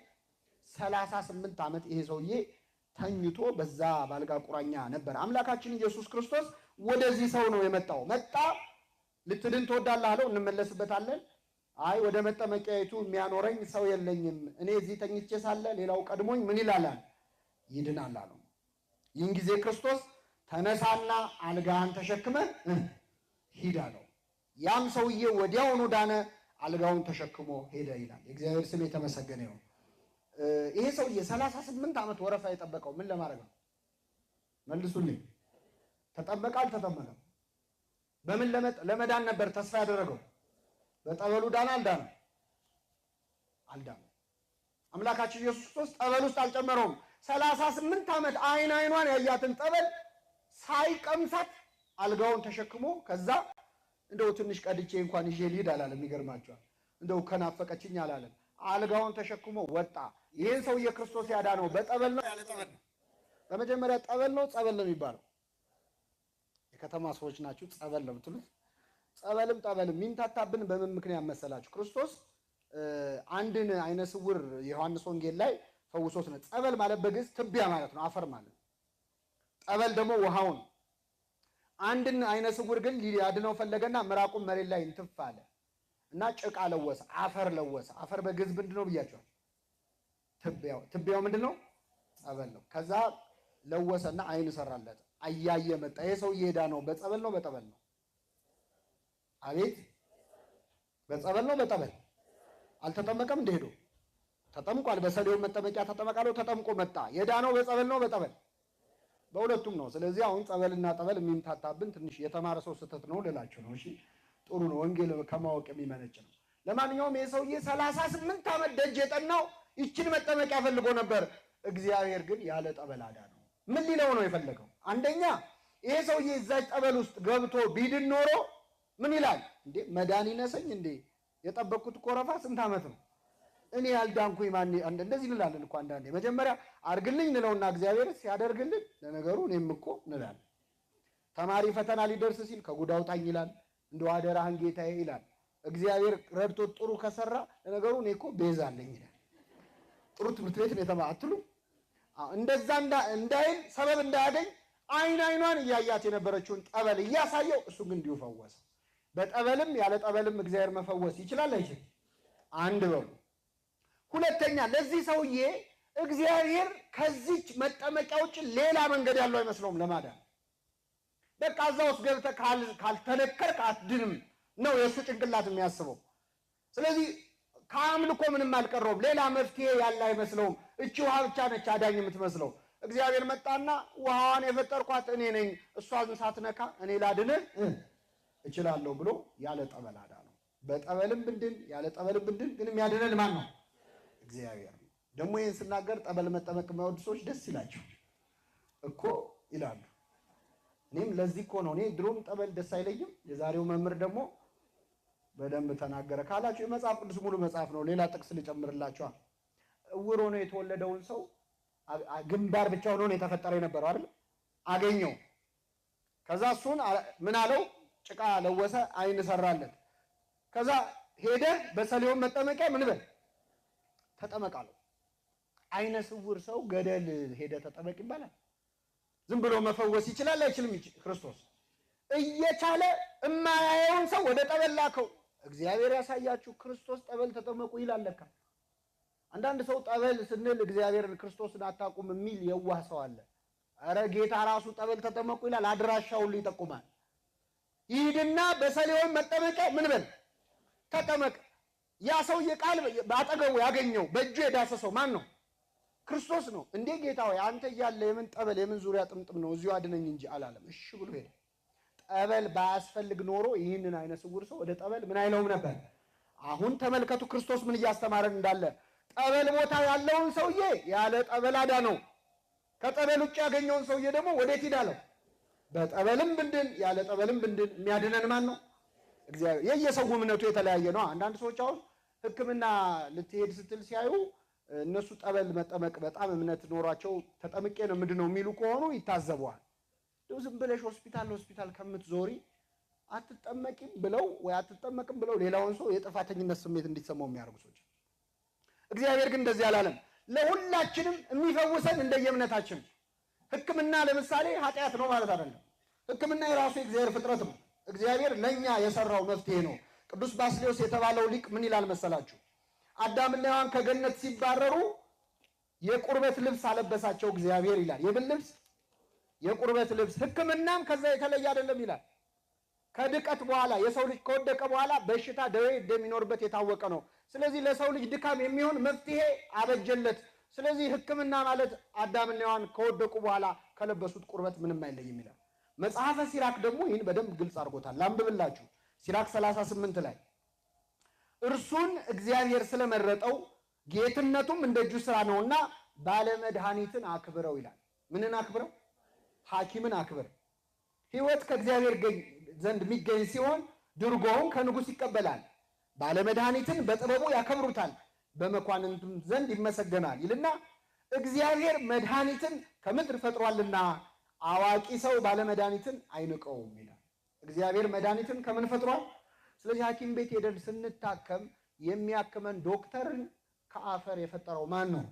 38 ዓመት ይሄ ሰውዬ ተኝቶ በዛ ባልጋ ቁራኛ ነበር። አምላካችን ኢየሱስ ክርስቶስ ወደዚህ ሰው ነው የመጣው። መጣ ልትድን ትወዳለህ አለው። እንመለስበታለን። አይ ወደ መጠመቂያይቱ የሚያኖረኝ ሰው የለኝም፣ እኔ እዚህ ተኝቼ ሳለ ሌላው ቀድሞኝ ምን ይላል? ይድናል አለው። ይህን ጊዜ ክርስቶስ ተነሳና አልጋህን ተሸክመህ ሂድ አለው። ያም ሰውዬ ወዲያውኑ ዳነ፣ አልጋውን ተሸክሞ ሄደ ይላል። የእግዚአብሔር ስም የተመሰገነ ይሁን። ይሄ ሰውዬ 38 ዓመት ወረፋ የጠበቀው ምን ለማድረግ ነው? መልሱልኝ። ተጠበቀ አልተጠመቀም? በምን ለመዳን ነበር ተስፋ ያደረገው? በጠበሉ ዳነ አልዳነ? አልዳነ። አምላካችን ኢየሱስ ክርስቶስ ጠበል ውስጥ አልጨመረውም። 38 ዓመት አይኗን ያያትን ጠበል ሳይቀምሳት አልጋውን ተሸክሞ ከዛ እንደው ትንሽ ቀድቼ እንኳን ይዤ ልሂድ አላለም። ይገርማቸዋል። እንደው ከናፈቀችኝ አላለም። አልጋውን ተሸክሞ ወጣ። ይህን ሰውዬ ክርስቶስ ያዳነው በጠበል ነው ያለ ጠበል ነው? በመጀመሪያ ጠበል ነው ጸበል ነው የሚባለው? የከተማ ሰዎች ናችሁ ጸበል ነው የምትሉት። ጸበልም ጠበልም የሚንታታብን በምን ምክንያት መሰላችሁ? ክርስቶስ አንድን አይነ ስውር የዮሐንስ ወንጌል ላይ ፈውሶት ነው። ጸበል ማለት በግዕዝ ትቢያ ማለት ነው፣ አፈር ማለት ነው። ጠበል ደግሞ ውሃውን። አንድን አይነ ስውር ግን ሊያድነው ፈለገና ምራቁን መሬት ላይ እንትፍ አለ እና ጭቃ ለወሰ፣ አፈር ለወሰ። አፈር በግዕዝ ምንድን ነው ብያቸዋል? ትቢያው ምንድን ነው? ጸበል ነው። ከዛ ለወሰና አይን ሰራለት፣ አያየ መጣ። ይሄ ሰውዬ የዳነው በጸበል ነው በጠበል ነው? አቤት በጸበል ነው በጠበል? አልተጠመቀም? እንደሄዶ ተጠምቋል። በሰሌው መጠመቂያ ተጠመቃለው፣ ተጠምቆ መጣ። የዳነው በጸበል ነው በጠበል? በሁለቱም ነው። ስለዚህ አሁን ጸበልና ጠበል የሚምታታብን ትንሽ የተማረ ሰው ስህተት ነው ልላችሁ ነው። እሺ ጥሩ ነው፣ ወንጌል ከማወቅ የሚመነጭ ነው። ለማንኛውም ይሄ ሰውዬ 38 ዓመት ደጅ የጠናው ይችን መጠመቂያ ፈልጎ ነበር። እግዚአብሔር ግን ያለ ጠበል አዳነው። ምን ሊለው ነው የፈለገው? አንደኛ ይሄ ሰውዬ እዛች ጠበል ውስጥ ገብቶ ቢድን ኖሮ ምን ይላል? እንዴ መዳን ይነሰኝ እንዴ? የጠበቅኩት ኮረፋ ስንት ዓመት ነው? እኔ ያልዳንኩኝ ማን እንደዚህ እንላለን እኮ አንዳንዴ። መጀመሪያ አርግልኝ እንለውና እግዚአብሔር ሲያደርግልን ለነገሩ እኔም እኮ እንላለን። ተማሪ ፈተና ሊደርስ ሲል ከጉድ አውጣኝ ይላል። እንደው አደራህን ጌታዬ ይላል። እግዚአብሔር ረድቶት ጥሩ ከሰራ ለነገሩ እኔ እኮ ቤዛ አለኝ ይላል። ጥሩ ትምህርት ቤት ነው የተማአትሉ እንደዛ እንዳይል ሰበብ እንዳያገኝ አይኗን እያያት የነበረችውን ጠበል እያሳየው እሱ ግን እንዲሁ ፈወሰ። በጠበልም ያለ ጠበልም እግዚአብሔር መፈወስ ይችላል አይችልም? አንድ በሉ። ሁለተኛ ለዚህ ሰውዬ እግዚአብሔር ከዚች መጠመቂያ ውጭ ሌላ መንገድ ያለው አይመስለውም ለማዳን። በቃ እዛ ውስጥ ገብተህ ካልተነከርክ አትድንም ነው የእሱ ጭንቅላት የሚያስበው። ስለዚህ ከአምልኮ ምንም አልቀረውም። ሌላ መፍትሄ ያለ አይመስለውም። እቺ ውሃ ብቻ ነች አዳኝ የምትመስለው። እግዚአብሔር መጣና ውሃዋን የፈጠርኳት እኔ ነኝ፣ እሷን ሳትነካ እኔ ላድንህ እችላለሁ ብሎ ያለ ጠበል አዳነው። በጠበልም ብንድን ያለ ጠበልም ብንድን ግን የሚያድነን ማን ነው? እግዚአብሔር ነው። ደግሞ ይህን ስናገር ጠበል መጠመቅ የማይወዱ ሰዎች ደስ ይላቸው እኮ ይላሉ። እኔም ለዚህ እኮ ነው። እኔ ድሮም ጠበል ደስ አይለኝም። የዛሬው መምህር ደግሞ በደንብ ተናገረ ካላችሁ የመጽሐፍ ቅዱስ ሙሉ መጽሐፍ ነው። ሌላ ጥቅስ ልጨምርላችኋል። እውር ሆኖ የተወለደውን ሰው ግንባር ብቻ ሆኖ ነው የተፈጠረ የነበረው አይደል? አገኘው። ከዛ እሱን ምን አለው? ጭቃ ለወሰ፣ አይን ሰራለት። ከዛ ሄደ በሰሊሆም መጠመቂያ ምን በል ተጠመቃለሁ። አይነ ስውር ሰው ገደል ሄደ ተጠመቅ ይባላል? ዝም ብሎ መፈወስ ይችላል አይችልም? ክርስቶስ እየቻለ እማያየውን ሰው ወደ ጠበል ላከው። እግዚአብሔር ያሳያችሁ። ክርስቶስ ጠበል ተጠመቁ ይላል ለካ። አንዳንድ ሰው ጠበል ስንል እግዚአብሔርን ክርስቶስን አታውቁም የሚል የዋህ ሰው አለ። ኧረ ጌታ ራሱ ጠበል ተጠመቁ ይላል። አድራሻውን ይጠቁማል። ይሄድና በሰሊሆም መጠመቂያ ምን በል ተጠመቅ። ያ ሰውዬ ቃል ባጠገቡ ያገኘው በእጁ የዳሰሰው ማን ነው? ክርስቶስ ነው። እንዴ ጌታ ሆይ አንተ እያለ የምን ጠበል የምን ዙሪያ ጥምጥም ነው? እዚሁ አድነኝ እንጂ አላለም። እሺ ብሎ ሄደ። ጠበል ባያስፈልግ ኖሮ ይህንን አይነ ስውር ሰው ወደ ጠበል ምን አይለውም ነበር። አሁን ተመልከቱ ክርስቶስ ምን እያስተማረን እንዳለ። ጠበል ቦታ ያለውን ሰውዬ ያለ ጠበል አዳነው። ከጠበል ውጭ ያገኘውን ሰውዬ ደግሞ ወዴት ሄዳለው? በጠበልም ብንድን ያለ ጠበልም ብንድን የሚያድነን ማን ነው? እግዚአብሔር። የየሰው እምነቱ የተለያየ ነው። አንዳንድ ሰዎች አሁን ሕክምና ልትሄድ ስትል ሲያዩ እነሱ ጠበል መጠመቅ በጣም እምነት ኖሯቸው ተጠምቄ ነው ምንድነው የሚሉ ከሆኑ ይታዘበዋል። ዝም ብለሽ ሆስፒታል ከምትዞሪ አትጠመቂም ብለው ወይ አትጠመቅም ብለው ሌላውን ሰው የጥፋተኝነት ስሜት እንዲሰማው የሚያደርጉ ሰዎች። እግዚአብሔር ግን እንደዚህ አላለም። ለሁላችንም የሚፈውሰን እንደየእምነታችን። ሕክምና ለምሳሌ ኃጢአት ነው ማለት አይደለም። ሕክምና የራሱ የእግዚአብሔር ፍጥረት ነው። እግዚአብሔር ለኛ የሰራው መፍትሄ ነው። ቅዱስ ባስልዮስ የተባለው ሊቅ ምን ይላል መሰላችሁ? አዳምና ሔዋን ከገነት ሲባረሩ የቁርበት ልብስ አለበሳቸው እግዚአብሔር ይላል። የምን ልብስ? የቁርበት ልብስ። ሕክምናም ከዛ የተለየ አይደለም ይላል። ከድቀት በኋላ የሰው ልጅ ከወደቀ በኋላ በሽታ ደዌ እንደሚኖርበት የታወቀ ነው። ስለዚህ ለሰው ልጅ ድካም የሚሆን መፍትሄ አበጀለት። ስለዚህ ሕክምና ማለት አዳምና ሔዋን ከወደቁ በኋላ ከለበሱት ቁርበት ምንም አይለይም ይላል። መጽሐፈ ሲራክ ደግሞ ይህን በደንብ ግልጽ አድርጎታል። ላንብብላችሁ። ሲራክ 38 ላይ እርሱን እግዚአብሔር ስለመረጠው ጌትነቱም እንደ እጁ ስራ ነውና ባለመድኃኒትን አክብረው ይላል። ምንን አክብረው? ሐኪምን አክብር። ሕይወት ከእግዚአብሔር ዘንድ የሚገኝ ሲሆን ድርጎውን ከንጉሥ ይቀበላል። ባለመድኃኒትን በጥበቡ ያከብሩታል፣ በመኳንንቱም ዘንድ ይመሰገናል ይልና እግዚአብሔር መድኃኒትን ከምድር ፈጥሯልና አዋቂ ሰው ባለመድኃኒትን አይንቀውም ይላል። እግዚአብሔር መድኃኒትን ከምን ፈጥሯል? ስለዚህ ሐኪም ቤት ሄደን ስንታከም የሚያክመን ዶክተርን ከአፈር የፈጠረው ማን ነው?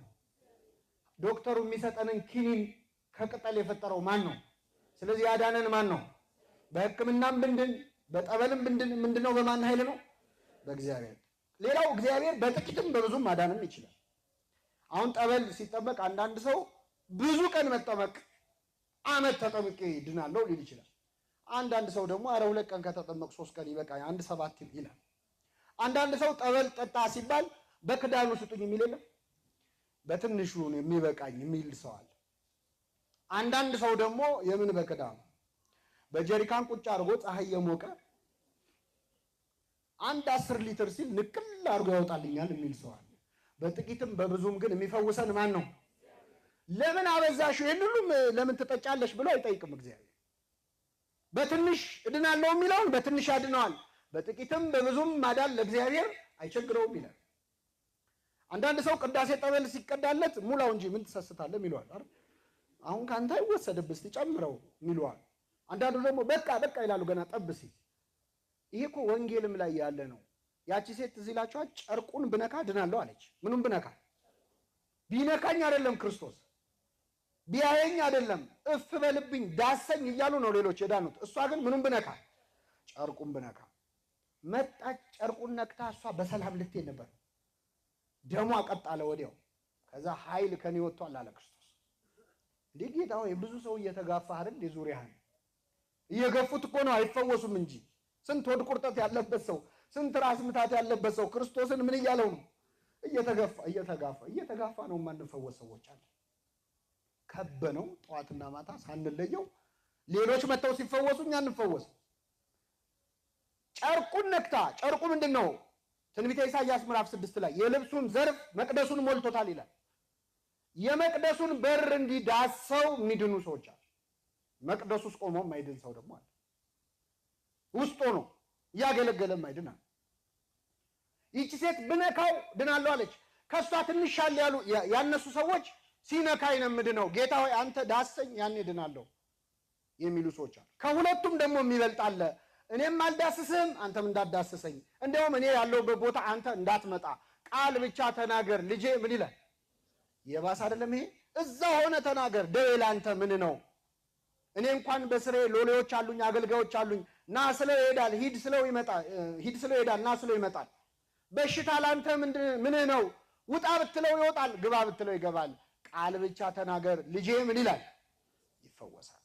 ዶክተሩ የሚሰጠንን ኪኒን ከቅጠል የፈጠረው ማን ነው? ስለዚህ ያዳነን ማን ነው? በሕክምናም ብንድን በጠበልም ብንድን ምንድነው? በማን ኃይል ነው? በእግዚአብሔር። ሌላው እግዚአብሔር በጥቂትም በብዙም ማዳንም ይችላል። አሁን ጠበል ሲጠመቅ አንዳንድ ሰው ብዙ ቀን መጠመቅ ዓመት ተጠምቄ ድናለሁ ሊል ይችላል። አንዳንድ ሰው ደግሞ አረ 2 ቀን ከተጠመቅ 3 ቀን ይበቃ 1 7 ይላል። አንዳንድ ሰው ጠበል ጠጣ ሲባል በክዳኑ ስጡኝ የሚል የለም፣ በትንሹ ነው የሚበቃኝ የሚል ሰው አለ። አንዳንድ ሰው ደግሞ የምን በክዳኑ በጀሪካን ቁጭ አድርጎ ፀሐይ የሞቀ 10 ሊትር ሲል ንቅል አድርጎ ያወጣልኛል የሚል ሰው አለ። በጥቂትም በብዙም ግን የሚፈውሰን ማን ነው? ለምን አበዛሽ ይሄን ሁሉም ለምን ትጠጫለሽ ብሎ አይጠይቅም እግዚአብሔር። በትንሽ እድናለሁ የሚለውን በትንሽ ያድነዋል፣ በጥቂትም በብዙም ማዳን ለእግዚአብሔር አይቸግረውም ይላል። አንዳንድ ሰው ቅዳሴ ጠበል ሲቀዳለት ሙላው እንጂ ምን ትሰስታለህ ይለዋል አይደል? አሁን ካንተ አይወሰድብህ እስቲ ጨምረው ይለዋል። አንዳንዱ ደግሞ በቃ ይላሉ ገና ጠብሲ። ይሄ እኮ ወንጌልም ላይ ያለ ነው። ያቺ ሴት እዚህ ላችኋል ጨርቁን ብነካ ድናለሁ አለች። ምኑን ብነካ? ቢነካኝ አይደለም ክርስቶስ ቢያየኝ አይደለም እፍ በልብኝ ዳሰኝ እያሉ ነው ሌሎች የዳኑት። እሷ ግን ምኑን ብነካ? ጨርቁን ብነካ። መጣች ጨርቁን ነክታ እሷ በሰላም ልትሄድ ነበር። ደሟ ቀጣለ ወዲያው። ከዛ ኃይል ከኔ ወጥቷል አለ ክርስቶስ። እንዴ ጌታ ሆይ ብዙ ሰው እየተጋፋህ አይደል? ዙሪያህን እየገፉት እኮ ነው አይፈወሱም እንጂ። ስንት ሆድ ቁርጠት ያለበት ሰው፣ ስንት ራስ ምታት ያለበት ሰው ክርስቶስን ምን እያለው ነው? እየተጋፋ ነው የማንፈወስ ሰዎች አለ። ከበነው ጠዋትና ማታ ሳንለየው ሌሎች መተው ሲፈወሱ እኛ እንፈወስ። ጨርቁን ነክታ፣ ጨርቁ ምንድነው? ትንቢተ ኢሳይያስ ምዕራፍ 6 ላይ የልብሱን ዘርፍ መቅደሱን ሞልቶታል ይላል። የመቅደሱን በር እንዲዳሰው የሚድኑ ሰዎች አሉ። መቅደሱ ውስጥ ቆሞ የማይድን ሰው ደግሞ አለ። ውስጥ ሆኖ እያገለገለ የማይድን አለ። ይቺ ሴት ብነካው ድናለሁ አለች። ከሷ ትንሽ ሻል ያሉ ያነሱ ሰዎች ሲነካኝ ነው የምድነው፣ ጌታ ሆይ አንተ ዳሰኝ ያኔ ድናለሁ የሚሉ ሰዎች አሉ። ከሁለቱም ደግሞ የሚበልጥ አለ። እኔም አልዳስስህም አንተም እንዳዳስሰኝ፣ እንደውም እኔ ያለሁበት ቦታ አንተ እንዳትመጣ ቃል ብቻ ተናገር ልጄ ምን ይላል? የባሰ አይደለም ይሄ? እዛ ሆነ ተናገር፣ ደዌ ላንተ ምን ነው? እኔ እንኳን በስሬ ሎሌዎች አሉኝ፣ አገልጋዮች አሉኝ። ና ስለው ይሄዳል፣ ሂድ ስለው ይሄዳል፣ ና ስለው ይመጣል። በሽታ ላንተ ምን ነው? ውጣ ብትለው ይወጣል፣ ግባ ብትለው ይገባል። ቃል ብቻ ተናገር ልጄ ምን ይላል? ይፈወሳል።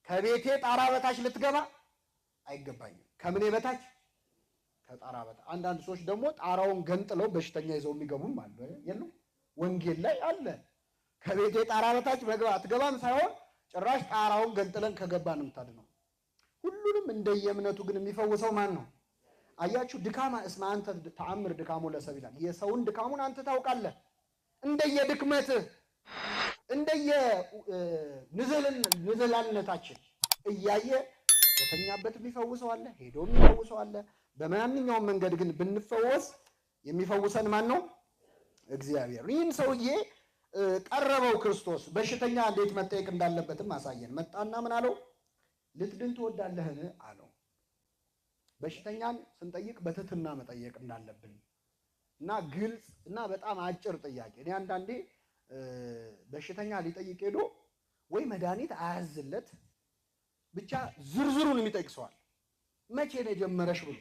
ከቤቴ ጣራ በታች ልትገባ አይገባኝም። ከምኔ በታች? ከጣራ በታች። አንዳንድ ሰዎች ደግሞ ጣራውን ገንጥለው በሽተኛ ይዘው የሚገቡም አሉ። የለም ወንጌል ላይ አለ። ከቤቴ ጣራ በታች አትገባም ሳይሆን ጭራሽ ጣራውን ገንጥለን ከገባን የምታድነው። ሁሉንም እንደየእምነቱ ግን የሚፈውሰው ማን ነው? አያችሁ፣ ድካማ እስመ አንተ ተአምር ድካሙ ለሰብ ይላል። የሰውን ድካሙን አንተ ታውቃለህ። እንደየድክመትህ ንዝህላልነታችን እያየ በተኛበት የሚፈውሰው አለ፣ ሄዶ የሚፈውሰው አለ። በማንኛውም መንገድ ግን ብንፈወስ የሚፈውሰን ማን ነው? እግዚአብሔር። ይህን ሰውዬ ቀረበው ክርስቶስ። በሽተኛ እንዴት መጠየቅ እንዳለበትም አሳየን። መጣና ምን አለው? ልትድን ትወዳለህን አለው። በሽተኛን ስንጠይቅ በትህትና መጠየቅ እንዳለብን እና ግልጽ እና በጣም አጭር ጥያቄ። እኔ አንዳንዴ በሽተኛ ሊጠይቅ ሄዶ ወይ መድኃኒት አያዝለት ብቻ ዝርዝሩን የሚጠይቅ ሰዋል። መቼ ነው የጀመረሽ ብሎ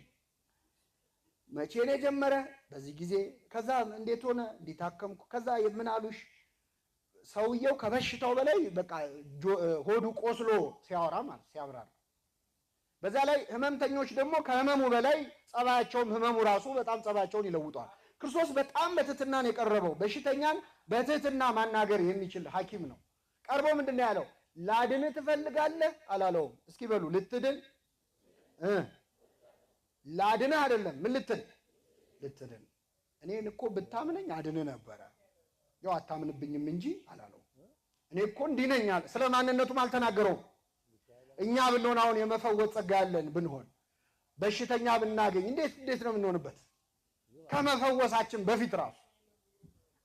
መቼ ነው የጀመረ? በዚህ ጊዜ። ከዛ እንዴት ሆነ? እንዲታከምኩ። ከዛ ምን አሉሽ? ሰውየው ከበሽታው በላይ በቃ ሆዱ ቆስሎ ሲያወራ ማለት ሲያብራራ። በዛ ላይ ህመምተኞች ደግሞ ከህመሙ በላይ ጸባያቸውም ህመሙ ራሱ በጣም ጸባያቸውን ይለውጠዋል። ክርስቶስ በጣም በትህትና ነው የቀረበው። በሽተኛን በትህትና ማናገር የሚችል ሐኪም ነው። ቀርቦ ምንድን ነው ያለው? ላድንህ ትፈልጋለህ አላለውም። እስኪ በሉ ልትድን ላድንህ አይደለም። ምን ልትድን። እኔን እኮ ብታምነኝ አድንህ ነበረ፣ ያው አታምንብኝም እንጂ አላለው። እኔ እኮ እንዲህ ነኝ አለ። ስለ ማንነቱም አልተናገረውም። እኛ ብንሆን አሁን የመፈወስ ጸጋ ያለን ብንሆን በሽተኛ ብናገኝ እንዴት ነው የምንሆንበት? ከመፈወሳችን በፊት ራሱ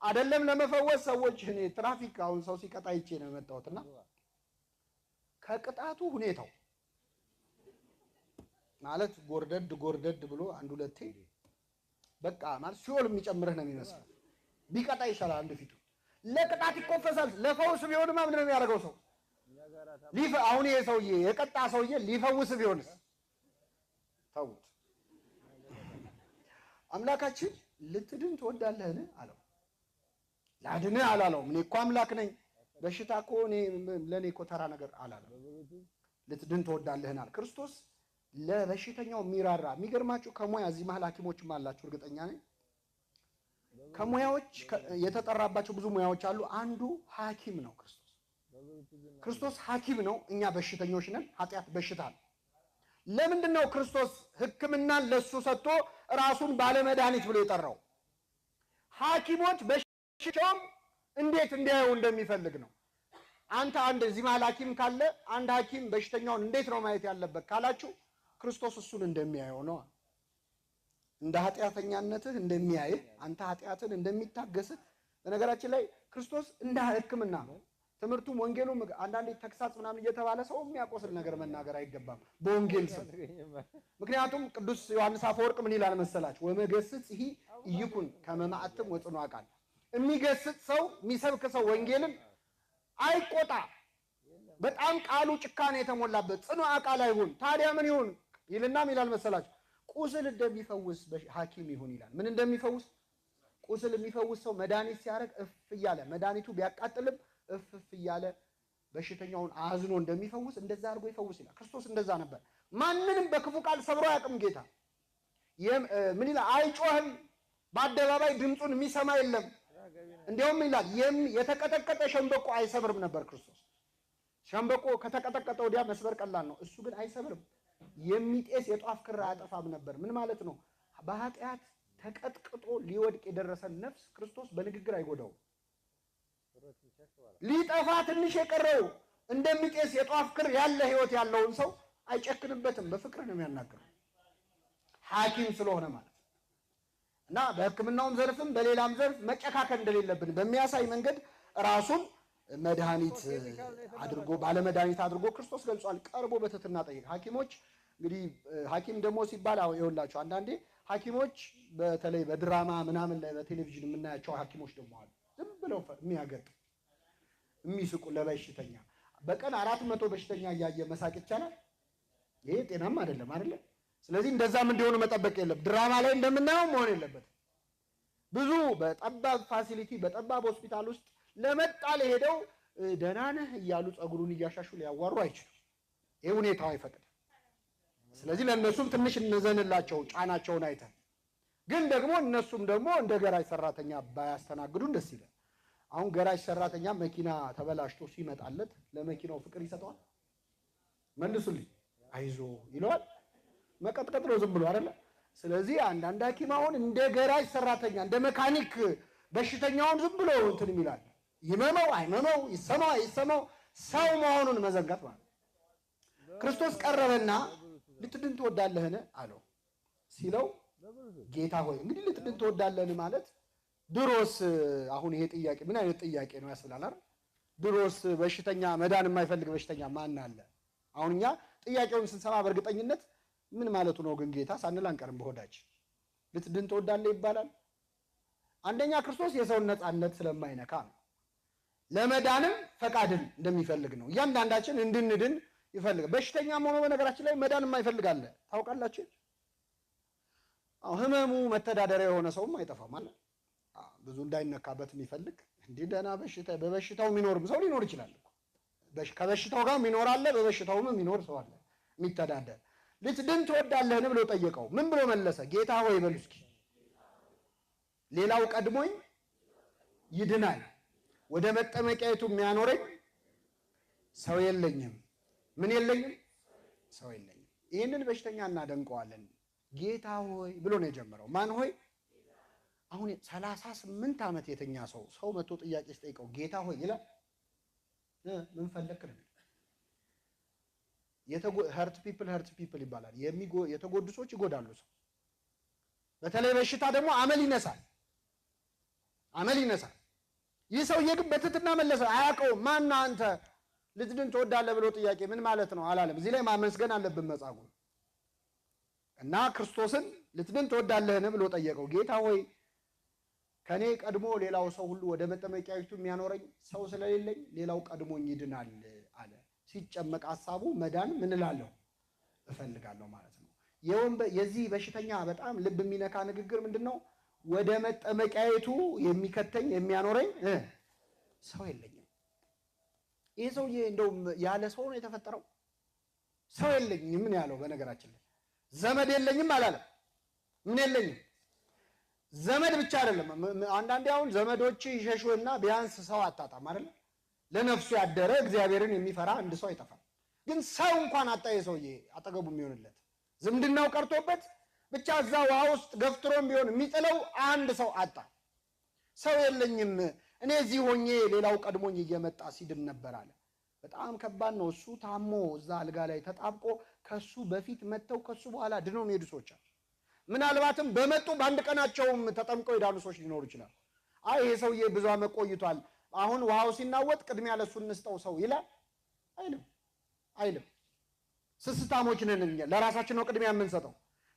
አይደለም ለመፈወስ ሰዎች። እኔ ትራፊክ አሁን ሰው ሲቀጣ ይቼ ነው የመጣሁትና ከቅጣቱ ሁኔታው ማለት ጎርደድ ብሎ አንድ ሁለቴ በቃ ማለት ሲኦል የሚጨምርህ ነው የሚመስለው። ቢቀጣ ይሻላል አንድ ፊቱ። ለቅጣት ይቆፈሳል። ለፈውስ ቢሆንማ ምንድን ነው የሚያደርገው ሰው? አሁን ይሄ ሰውዬ የቀጣ ሰውዬ ሊፈውስ ቢሆንስ? ተውት። አምላካችን ልትድን ትወዳለህን አለው። ላድንህ አላለውም። እኔ እኮ አምላክ ነኝ፣ በሽታ እኮ ለእኔ እኮ ተራ ነገር አላለም። ልትድን ትወዳለህን አለ ክርስቶስ። ለበሽተኛው የሚራራ የሚገርማችሁ ከሙያ እዚህ መሀል ሐኪሞችም አላችሁ እርግጠኛ ነኝ። ከሙያዎች የተጠራባቸው ብዙ ሙያዎች አሉ። አንዱ ሐኪም ነው ክርስቶስ ሐኪም ነው። እኛ በሽተኞች ነን። ኃጢአት በሽታ ነው። ለምንድን ነው ክርስቶስ ሕክምናን ለሱ ሰጥቶ ራሱን ባለመድኃኒት ብሎ የጠራው? ሐኪሞች በሽታውም እንዴት እንዲያዩ እንደሚፈልግ ነው። አንተ አንድ እዚህ መሀል ሐኪም ካለ አንድ ሐኪም በሽተኛውን እንዴት ነው ማየት ያለበት ካላችሁ ክርስቶስ እሱን እንደሚያየው ነው። እንደ ኃጢአተኛነትህ እንደሚያይህ አንተ ኃጢአትን እንደሚታገስህ። በነገራችን ላይ ክርስቶስ እንደ ሕክምና ትምህርቱም ወንጌሉም አንዳንዴ ተግሳጽ ምናምን እየተባለ ሰው የሚያቆስል ነገር መናገር አይገባም በወንጌል ስም። ምክንያቱም ቅዱስ ዮሐንስ አፈወርቅ ምን ይላል መሰላችሁ? ወመገስጽ ይህ ይኩን ከመማዕትም ወጽኑ ቃል። የሚገስጽ ሰው የሚሰብክ ሰው ወንጌልን አይቆጣ፣ በጣም ቃሉ ጭካኔ የተሞላበት ጽኑ ቃል አይሁን። ታዲያ ምን ይሁን ይልና ይላል መሰላችሁ? ቁስል እንደሚፈውስ ሐኪም ይሁን ይላል። ምን እንደሚፈውስ? ቁስል የሚፈውስ ሰው መድኃኒት ሲያደርግ እፍ እያለ መድኃኒቱ ቢያቃጥልም እፍ እያለ በሽተኛውን አዝኖ እንደሚፈውስ እንደዛ አድርጎ ይፈውስ ይላል። ክርስቶስ እንደዛ ነበር። ማንንም በክፉ ቃል ሰብሮ አያውቅም ጌታ። ምን ይላል? አይጮህም፣ በአደባባይ ድምፁን የሚሰማ የለም። እንዲያውም ይላል የተቀጠቀጠ ሸንበቆ አይሰብርም ነበር ክርስቶስ። ሸንበቆ ከተቀጠቀጠ ወዲያ መስበር ቀላል ነው፣ እሱ ግን አይሰብርም። የሚጤስ የጧፍ ክር አያጠፋም ነበር። ምን ማለት ነው? በኃጢአት ተቀጥቅጦ ሊወድቅ የደረሰን ነፍስ ክርስቶስ በንግግር አይጎዳውም። ሊጠፋ ትንሽ የቀረው እንደሚጤስ የጧፍ ክር ያለ ህይወት ያለውን ሰው አይጨክንበትም፣ በፍቅር ነው የሚያናግረው ሐኪም ስለሆነ ማለት ነው። እና በሕክምናውም ዘርፍም በሌላም ዘርፍ መጨካከል እንደሌለብን በሚያሳይ መንገድ ራሱን መድኃኒት አድርጎ ባለመድኃኒት አድርጎ ክርስቶስ ገልጿል። ቀርቦ በትህትና ጠይቅ። ሐኪሞች እንግዲህ ሐኪም ደግሞ ሲባል ይኸውላችሁ አንዳንዴ ሐኪሞች በተለይ በድራማ ምናምን ላይ በቴሌቪዥን የምናያቸው ሐኪሞች ደግሞ አሉ ዝም ብለው የሚያገጥ የሚስቁ ለበሽተኛ። በቀን 400 በሽተኛ እያየ መሳቅ ይቻላል? ይሄ ጤናም አይደለም አይደለ? ስለዚህ እንደዛም እንዲሆኑ መጠበቅ የለም። ድራማ ላይ እንደምናየው መሆን የለበትም። ብዙ በጠባብ ፋሲሊቲ በጠባብ ሆስፒታል ውስጥ ለመጣ ለሄደው ደህና ነህ እያሉ ጸጉሩን እያሻሹ ሊያዋሩ አይችሉም። ይሄ ሁኔታው አይፈቅድም። ስለዚህ ለእነሱም ትንሽ እንዘንላቸው ጫናቸውን አይተን፣ ግን ደግሞ እነሱም ደግሞ እንደ ገራጅ ሰራተኛ ባያስተናግዱን ደስ ይላል። አሁን ገራጅ ሰራተኛ መኪና ተበላሽቶ ሲመጣለት ለመኪናው ፍቅር ይሰጠዋል? መልሱልኝ። አይዞ ይለዋል? መቀጥቀጥ ነው ዝም ብሎ አይደለ? ስለዚህ አንዳንድ ሐኪም አሁን እንደ ገራጅ ሰራተኛ እንደ መካኒክ በሽተኛውን ዝም ብሎ እንትን ይላል። ይመመው አይመመው ይሰማው አይሰማው ሰው መሆኑን መዘንጋት ማለት። ክርስቶስ ቀረበና ልትድን ትወዳለህን አለው። ሲለው ጌታ ሆይ እንግዲህ ልትድን ትወዳለህን ማለት ድሮስ አሁን ይሄ ጥያቄ ምን አይነት ጥያቄ ነው ያስብላል አይደል? ድሮስ በሽተኛ መዳን የማይፈልግ በሽተኛ ማን አለ? አሁን እኛ ጥያቄውን ስንሰማ በእርግጠኝነት ምን ማለቱ ነው ግን ጌታ ሳንል አንቀርም በሆዳችን። ልትድን ትወዳለህ ይባላል። አንደኛ ክርስቶስ የሰውን ነፃነት ስለማይነካ ነው። ለመዳንም ፈቃድን እንደሚፈልግ ነው። እያንዳንዳችን እንድንድን ይፈልጋል። በሽተኛም ሆኖ በነገራችን ላይ መዳን የማይፈልግ አለ ታውቃላችሁ። ህመሙ መተዳደሪያ የሆነ ሰውም አይጠፋም አለ። ብዙ እንዳይነካበት የሚፈልግ እንዲህ ደህና በበሽታው የሚኖርም ሰው ሊኖር ይችላል። ከበሽታው ጋር የሚኖር አለ፣ በበሽታውም የሚኖር ሰው አለ የሚተዳደር። ልትድን ትወዳለህን ብሎ ጠየቀው። ምን ብሎ መለሰ? ጌታ ሆይ በሉ እስኪ ሌላው ቀድሞኝ ይድናል፣ ወደ መጠመቂያይቱ የሚያኖረኝ ሰው የለኝም። ምን የለኝም? ሰው የለኝም። ይህንን በሽተኛ እናደንቀዋለን። ጌታ ሆይ ብሎ ነው የጀመረው። ማን ሆይ? አሁን 38 ዓመት የተኛ ሰው መጥቶ ጥያቄ ሲጠይቀው ጌታ ሆይ ይላል። ምን ፈለክ ነው? ሀርት ፒፕል ይባላል። የተጎዱ ሰዎች ይጎዳሉ ሰው። በተለይ በሽታ ደግሞ አመል ይነሳል። ይህ ሰውዬ ግን በትህትና መለሰ። አያውቀውም። ማን አንተ ልትድን ትወዳለህ ብሎ ጥያቄ ምን ማለት ነው አላለም። እዚህ ላይ ማመስገን አለብን መጻጉዕ እና ክርስቶስን ልትድን ትወዳለህን ብሎ ጠየቀው። ጌታ ሆይ ከኔ ቀድሞ ሌላው ሰው ሁሉ ወደ መጠመቂያይቱ የሚያኖረኝ ሰው ስለሌለኝ ሌላው ቀድሞኝ ይድናል አለ። ሲጨመቅ ሐሳቡ መዳን ምን እላለሁ እፈልጋለሁ ማለት ነው። የዚህ በሽተኛ በጣም ልብ የሚነካ ንግግር ምንድነው? ወደ መጠመቂያይቱ የሚከተኝ የሚያኖረኝ ሰው የለኝም። ይህ ሰውዬ እንደውም ያለ ሰው ነው የተፈጠረው። ሰው የለኝም ምን ያለው? በነገራችን ላይ ዘመድ የለኝም አላለም። ምን የለኝም? ዘመድ ብቻ አይደለም። አንዳንዴ አሁን ዘመዶች ይሸሹና ቢያንስ ሰው አጣጣም አይደል? ለነፍሱ ያደረ እግዚአብሔርን የሚፈራ አንድ ሰው አይጠፋም። ግን ሰው እንኳን አጣ። የሰውዬ አጠገቡ የሚሆንለት ዝምድናው ቀርቶበት ብቻ እዛ ውሃ ውስጥ ገፍትሮም ቢሆን የሚጥለው አንድ ሰው አጣ። ሰው የለኝም እኔ እዚህ ሆኜ ሌላው ቀድሞኝ እየመጣ ሲድን ነበር አለ። በጣም ከባድ ነው። እሱ ታሞ እዛ አልጋ ላይ ተጣብቆ ከሱ በፊት መጥተው ከሱ በኋላ ድነው የሚሄዱ ሰዎች አሉ። ምናልባትም በመጡ በአንድ ቀናቸውም ተጠምቀው የዳኑ ሰዎች ሊኖሩ ይችላል። አይ ይሄ ሰውዬ ብዙ ዓመት ቆይቷል፣ አሁን ውሃው ሲናወጥ ቅድሚያ ለሱ እንስጠው ሰው ይላል አይልም። ስስታሞች ነን እኛ፣ ለራሳችን ነው ቅድሚያ የምንሰጠው።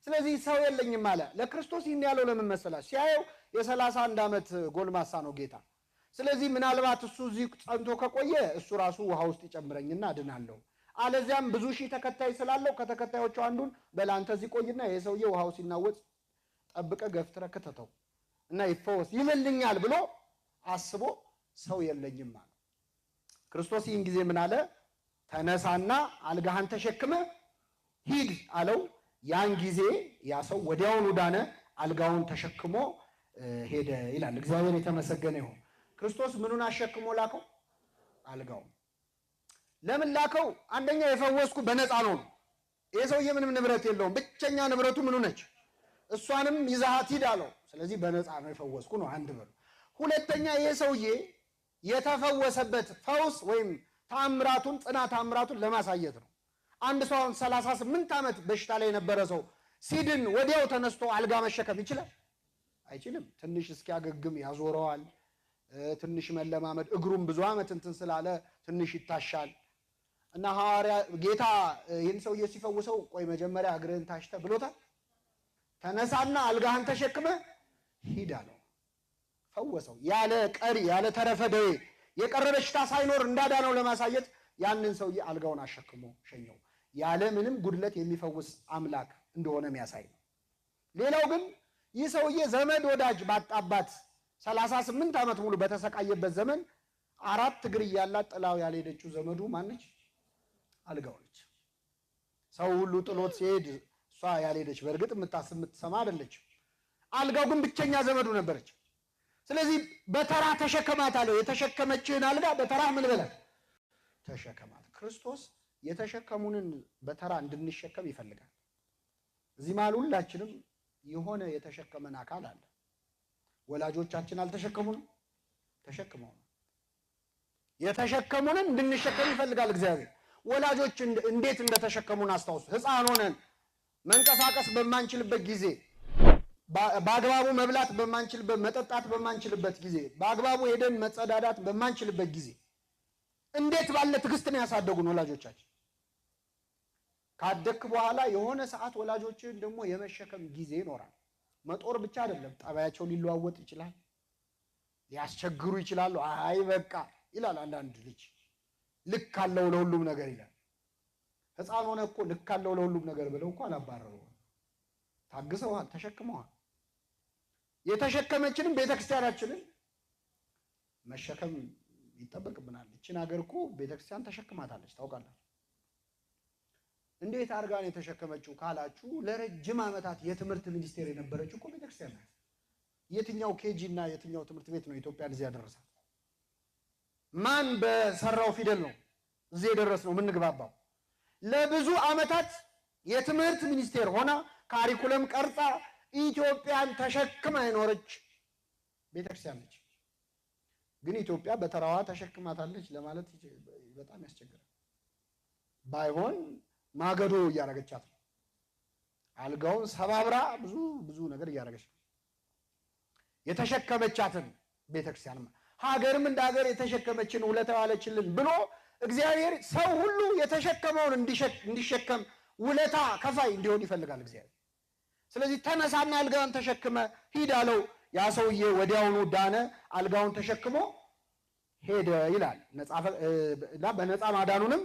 ስለዚህ ሰው የለኝም አለ። ለክርስቶስ ይህን ያለው ለምን መሰላችሁ? ሲያየው የ31 ዓመት ጎልማሳ ነው ጌታ። ስለዚህ ምናልባት እሱ እዚህ ጸንቶ ከቆየ እሱ ራሱ ውሃ ውስጥ ይጨምረኝና እድናለሁ፣ አለዚያም ብዙ ሺህ ተከታይ ስላለው ከተከታዮቹ አንዱን በላንተ እዚህ ቆይና ይሄ ሰውዬ ውሃው ሲናወጥ ጠብቀ ገፍትረ ከተተው እና ይፈወስ ይልልኛል ብሎ አስቦ ሰው የለኝም አለ። ክርስቶስ ይህን ጊዜ ምን አለ? ተነሳና አልጋህን ተሸክመ ሂድ አለው። ያን ጊዜ ያ ሰው ወዲያውኑ ዳነ፣ አልጋውን ተሸክሞ ሄደ ይላል። እግዚአብሔር የተመሰገነ ይሁን። ክርስቶስ ምኑን አሸክሞ ላከው? አልጋውን። ለምን ላከው? አንደኛ የፈወስኩ በነፃ ነው። ይሄ ሰውዬ ምንም ንብረት የለውም፣ ብቸኛ ንብረቱ ምኑ ነች? እሷንም ይዛሃት ሂድ አለው። ስለዚህ በነፃ ነው የፈወስኩ ነው አንድ በሉ። ሁለተኛ ይሄ ሰውዬ የተፈወሰበት ፈውስ ወይም ታምራቱን ጽና ታምራቱን ለማሳየት ነው። አንድ ሰው 38 ዓመት በሽታ ላይ የነበረ ሰው ሲድን ወዲያው ተነስቶ አልጋ መሸከም ይችላል? አይችልም። ትንሽ እስኪያገግም ያዞረዋል። ትንሽ መለማመድ፣ እግሩም ብዙ ዓመት እንትን ስላለ ትንሽ ይታሻል። እና ሐዋርያ ጌታ ይህን ሰውዬ ሲፈውሰው ቆይ መጀመሪያ እግርህን ታሽተ ብሎታል። ተነሳና አልጋህን ተሸክመ ሂድ አለው። ፈወሰው። ያለ ቀሪ ያለ ተረፈ ደዌ የቀረ በሽታ ሳይኖር እንዳዳነው ለማሳየት ያንን ሰውዬ አልጋውን አሸክሞ ሸኘው። ያለ ምንም ጉድለት የሚፈውስ አምላክ እንደሆነ የሚያሳይ ነው። ሌላው ግን ይህ ሰውዬ ዘመድ ወዳጅ ባጣባት 38 ዓመት ሙሉ በተሰቃየበት ዘመን 4 እግር እያላት ጥላው ያልሄደችው ዘመዱ ማነች? አልጋው ነች። ሰው ሁሉ ጥሎት ሲሄድ እሷ ያልሄደች በእርግጥ የምትሰማ አይደለች። አልጋው ግን ብቸኛ ዘመዱ ነበረች። ስለዚህ በተራ ተሸከማት አለው። የተሸከመችህን አልጋ በተራ ምን በለ ተሸከማት። ክርስቶስ የተሸከሙንን በተራ እንድንሸከም ይፈልጋል። እዚህ መሃል ሁላችንም የሆነ የተሸከመን አካል አለ። ወላጆቻችን አልተሸከሙን? ተሸክመው የተሸከሙንን እንድንሸከም ይፈልጋል እግዚአብሔር። ወላጆች እንዴት እንደተሸከሙን አስታውሱ። ሕፃን ሆነን መንቀሳቀስ በማንችልበት ጊዜ፣ በአግባቡ መብላት በማንችልበት መጠጣት በማንችልበት ጊዜ፣ በአግባቡ ሄደን መጸዳዳት በማንችልበት ጊዜ እንዴት ባለ ትዕግስት ነው ያሳደጉን ወላጆቻችን። ካደክ በኋላ የሆነ ሰዓት ወላጆችን ደግሞ የመሸከም ጊዜ ይኖራል። መጦር ብቻ አይደለም፣ ጠባያቸው ሊለዋወጥ ይችላል፣ ሊያስቸግሩ ይችላሉ። አይ በቃ ይላል አንዳንድ ልጅ፣ ልክ አለው ለሁሉም ነገር ይላል። ሕፃን ሆነ እኮ ልክ አለው ለሁሉም ነገር ብለው እኮ አላባረሩ፣ ታግሰዋል፣ ተሸክመዋል። የተሸከመችንም ቤተክርስቲያናችንን መሸከም ይጠበቅብናል። እችን ሀገር እኮ ቤተክርስቲያን ተሸክማታለች፣ ታውቃላችሁ። እንዴት አድርጋን የተሸከመችው ካላችሁ፣ ለረጅም ዓመታት የትምህርት ሚኒስቴር የነበረችው እኮ ቤተክርስቲያን ናት። የትኛው ኬጂ እና የትኛው ትምህርት ቤት ነው ኢትዮጵያን እዚህ ያደረሳት? ማን በሰራው ፊደል ነው እዚህ የደረስ ነው የምንግባባው? ለብዙ ዓመታት የትምህርት ሚኒስቴር ሆና ካሪኩለም ቀርጻ ኢትዮጵያን ተሸክማ የኖረች ቤተክርስቲያን ነች። ግን ኢትዮጵያ በተራዋ ተሸክማታለች ለማለት በጣም ያስቸግራል። ባይሆን ማገዶ እያደረገቻት ነው። አልጋውን ሰባብራ ብዙ ነገር እያደረገች ነው የተሸከመቻትን ቤተክርስቲያን። ሀገርም እንደ ሀገር የተሸከመችን ውለታ ዋለችልን ብሎ እግዚአብሔር ሰው ሁሉ የተሸከመውን እንዲሸከም ውለታ ከፋይ እንዲሆን ይፈልጋል እግዚአብሔር። ስለዚህ ተነሳና አልጋውን ተሸክመ ሂድ አለው። ያ ሰውዬ ወዲያውኑ ዳነ፣ አልጋውን ተሸክሞ ሄደ ይላል። እና በነፃ ማዳኑንም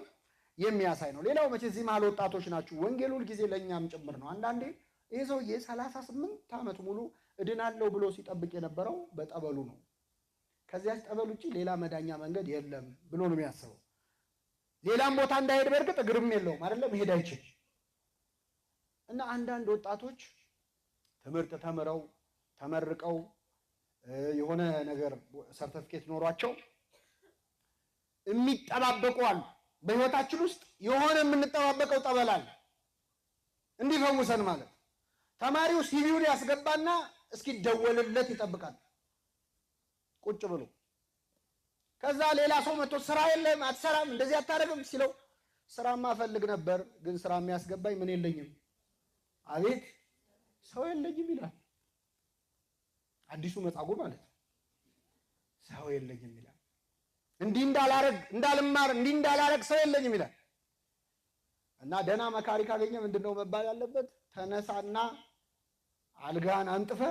የሚያሳይ ነው። ሌላው መቼ እዚህ መሀል ወጣቶች ናችሁ፣ ወንጌል ሁል ጊዜ ለእኛም ጭምር ነው። አንዳንዴ ይህ ሰውዬ 38 ዓመት ሙሉ እድናለሁ ብሎ ሲጠብቅ የነበረው በጠበሉ ነው። ከዚያች ጠበል ውጭ ሌላ መዳኛ መንገድ የለም ብሎ ነው የሚያስበው። ሌላም ቦታ እንዳይሄድ በእርግጥ እግርም የለውም አይደለም፣ መሄድ አይችል እና አንዳንድ ወጣቶች ትምህርት ተምረው ተመርቀው የሆነ ነገር ሰርተፊኬት ኖሯቸው የሚጠባበቁ አሉ። በህይወታችን ውስጥ የሆነ የምንጠባበቀው ጠበል አለ እንዲፈውሰን ማለት። ተማሪው ሲቪውን ያስገባና እስኪደወልለት ይጠብቃል ቁጭ ብሎ። ከዛ ሌላ ሰው መጥቶ ስራ የለም አትሰራም እንደዚህ አታረግም ሲለው ስራማ ፈልግ ነበር ግን ስራ የሚያስገባኝ ምን የለኝም። አቤት ሰው የለኝም ይላል። አዲሱ መጻጉዕ ማለት ሰው የለኝም ይላል። እንዲህ እንዳላረግ እንዳልማር እንዲህ እንዳላረግ ሰው የለኝም ይላል። እና ደህና መካሪ ካገኘ ምንድነው መባል ያለበት? ተነሳና አልጋን አንጥፈ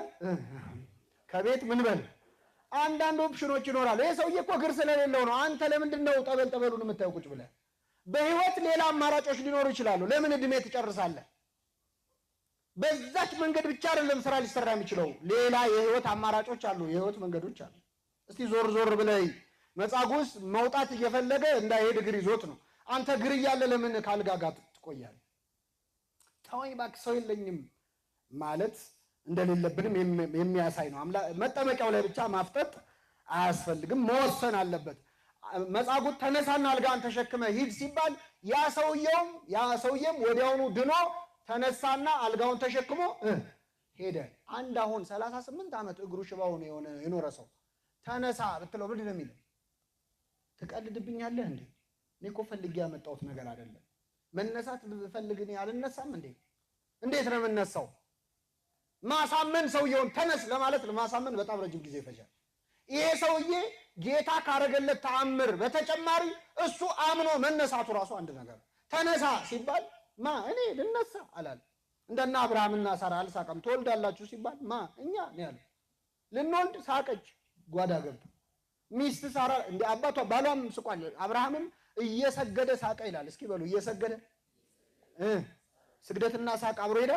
ከቤት ምን በል። አንዳንድ ኦፕሽኖች ይኖራሉ። ይሄ ሰውዬ እኮ እግር ስለሌለው ነው። አንተ ለምንድን ነው ጠበሉን የምታየው ቁጭ ብለህ? በህይወት ሌላ አማራጮች ሊኖሩ ይችላሉ። ለምን እድሜ ትጨርሳለህ? በዛች መንገድ ብቻ አይደለም ስራ ሊሰራ የሚችለው። ሌላ የህይወት አማራጮች አሉ፣ የህይወት መንገዶች አሉ። እስቲ ዞር ዞር ብለህ መጻጉዕ መውጣት እየፈለገ እንዳይሄድ እግር ይዞት ነው። አንተ እግር እያለ ለምን ካልጋ ጋር ትቆያለህ? ተወኝ እባክህ ሰው የለኝም ማለት እንደሌለብንም የሚያሳይ ነው። መጠመቂያው ላይ ብቻ ማፍጠጥ አያስፈልግም፣ መወሰን አለበት። መጻጉዕ ተነሳና አልጋን ተሸክመ ሂድ ሲባል ያ ሰውየም ወዲያውኑ ድኖ ተነሳና አልጋውን ተሸክሞ ሄደ። አንድ አሁን 38 ዓመት እግሩ ሽባውን የኖረ ሰው ተነሳ ብትለው ምንድን ነው የሚለው? ትቀልድብኛለህ እንዴ? እኔ እኮ ፈልጌ ያመጣሁት ነገር አይደለም። መነሳት ብፈልግ እኔ አልነሳም እንዴ? እንዴት ነው የምነሳው? ማሳመን ሰውየውን ተነስ ለማለት ለማሳመን በጣም ረጅም ጊዜ ይፈጃል። ይሄ ሰውዬ ጌታ ካረገለት ተአምር በተጨማሪ እሱ አምኖ መነሳቱ ራሱ አንድ ነገር። ተነሳ ሲባል እኔ ልነሳ አላለ። እንደና አብርሃምና ሳራ አልሳቀም። ትወልዳላችሁ ሲባል እኛ ነው ያለው። ልንወልድ ሳቀች ጓዳ ገብታ። ሚስት ሳራ እንደ አባቷ ባሏም ስቋል። አብርሃምም እየሰገደ ሳቀ ይላል። እስኪ በሉ እየሰገደ ስግደትና ሳቅ አብሮ ሄደ።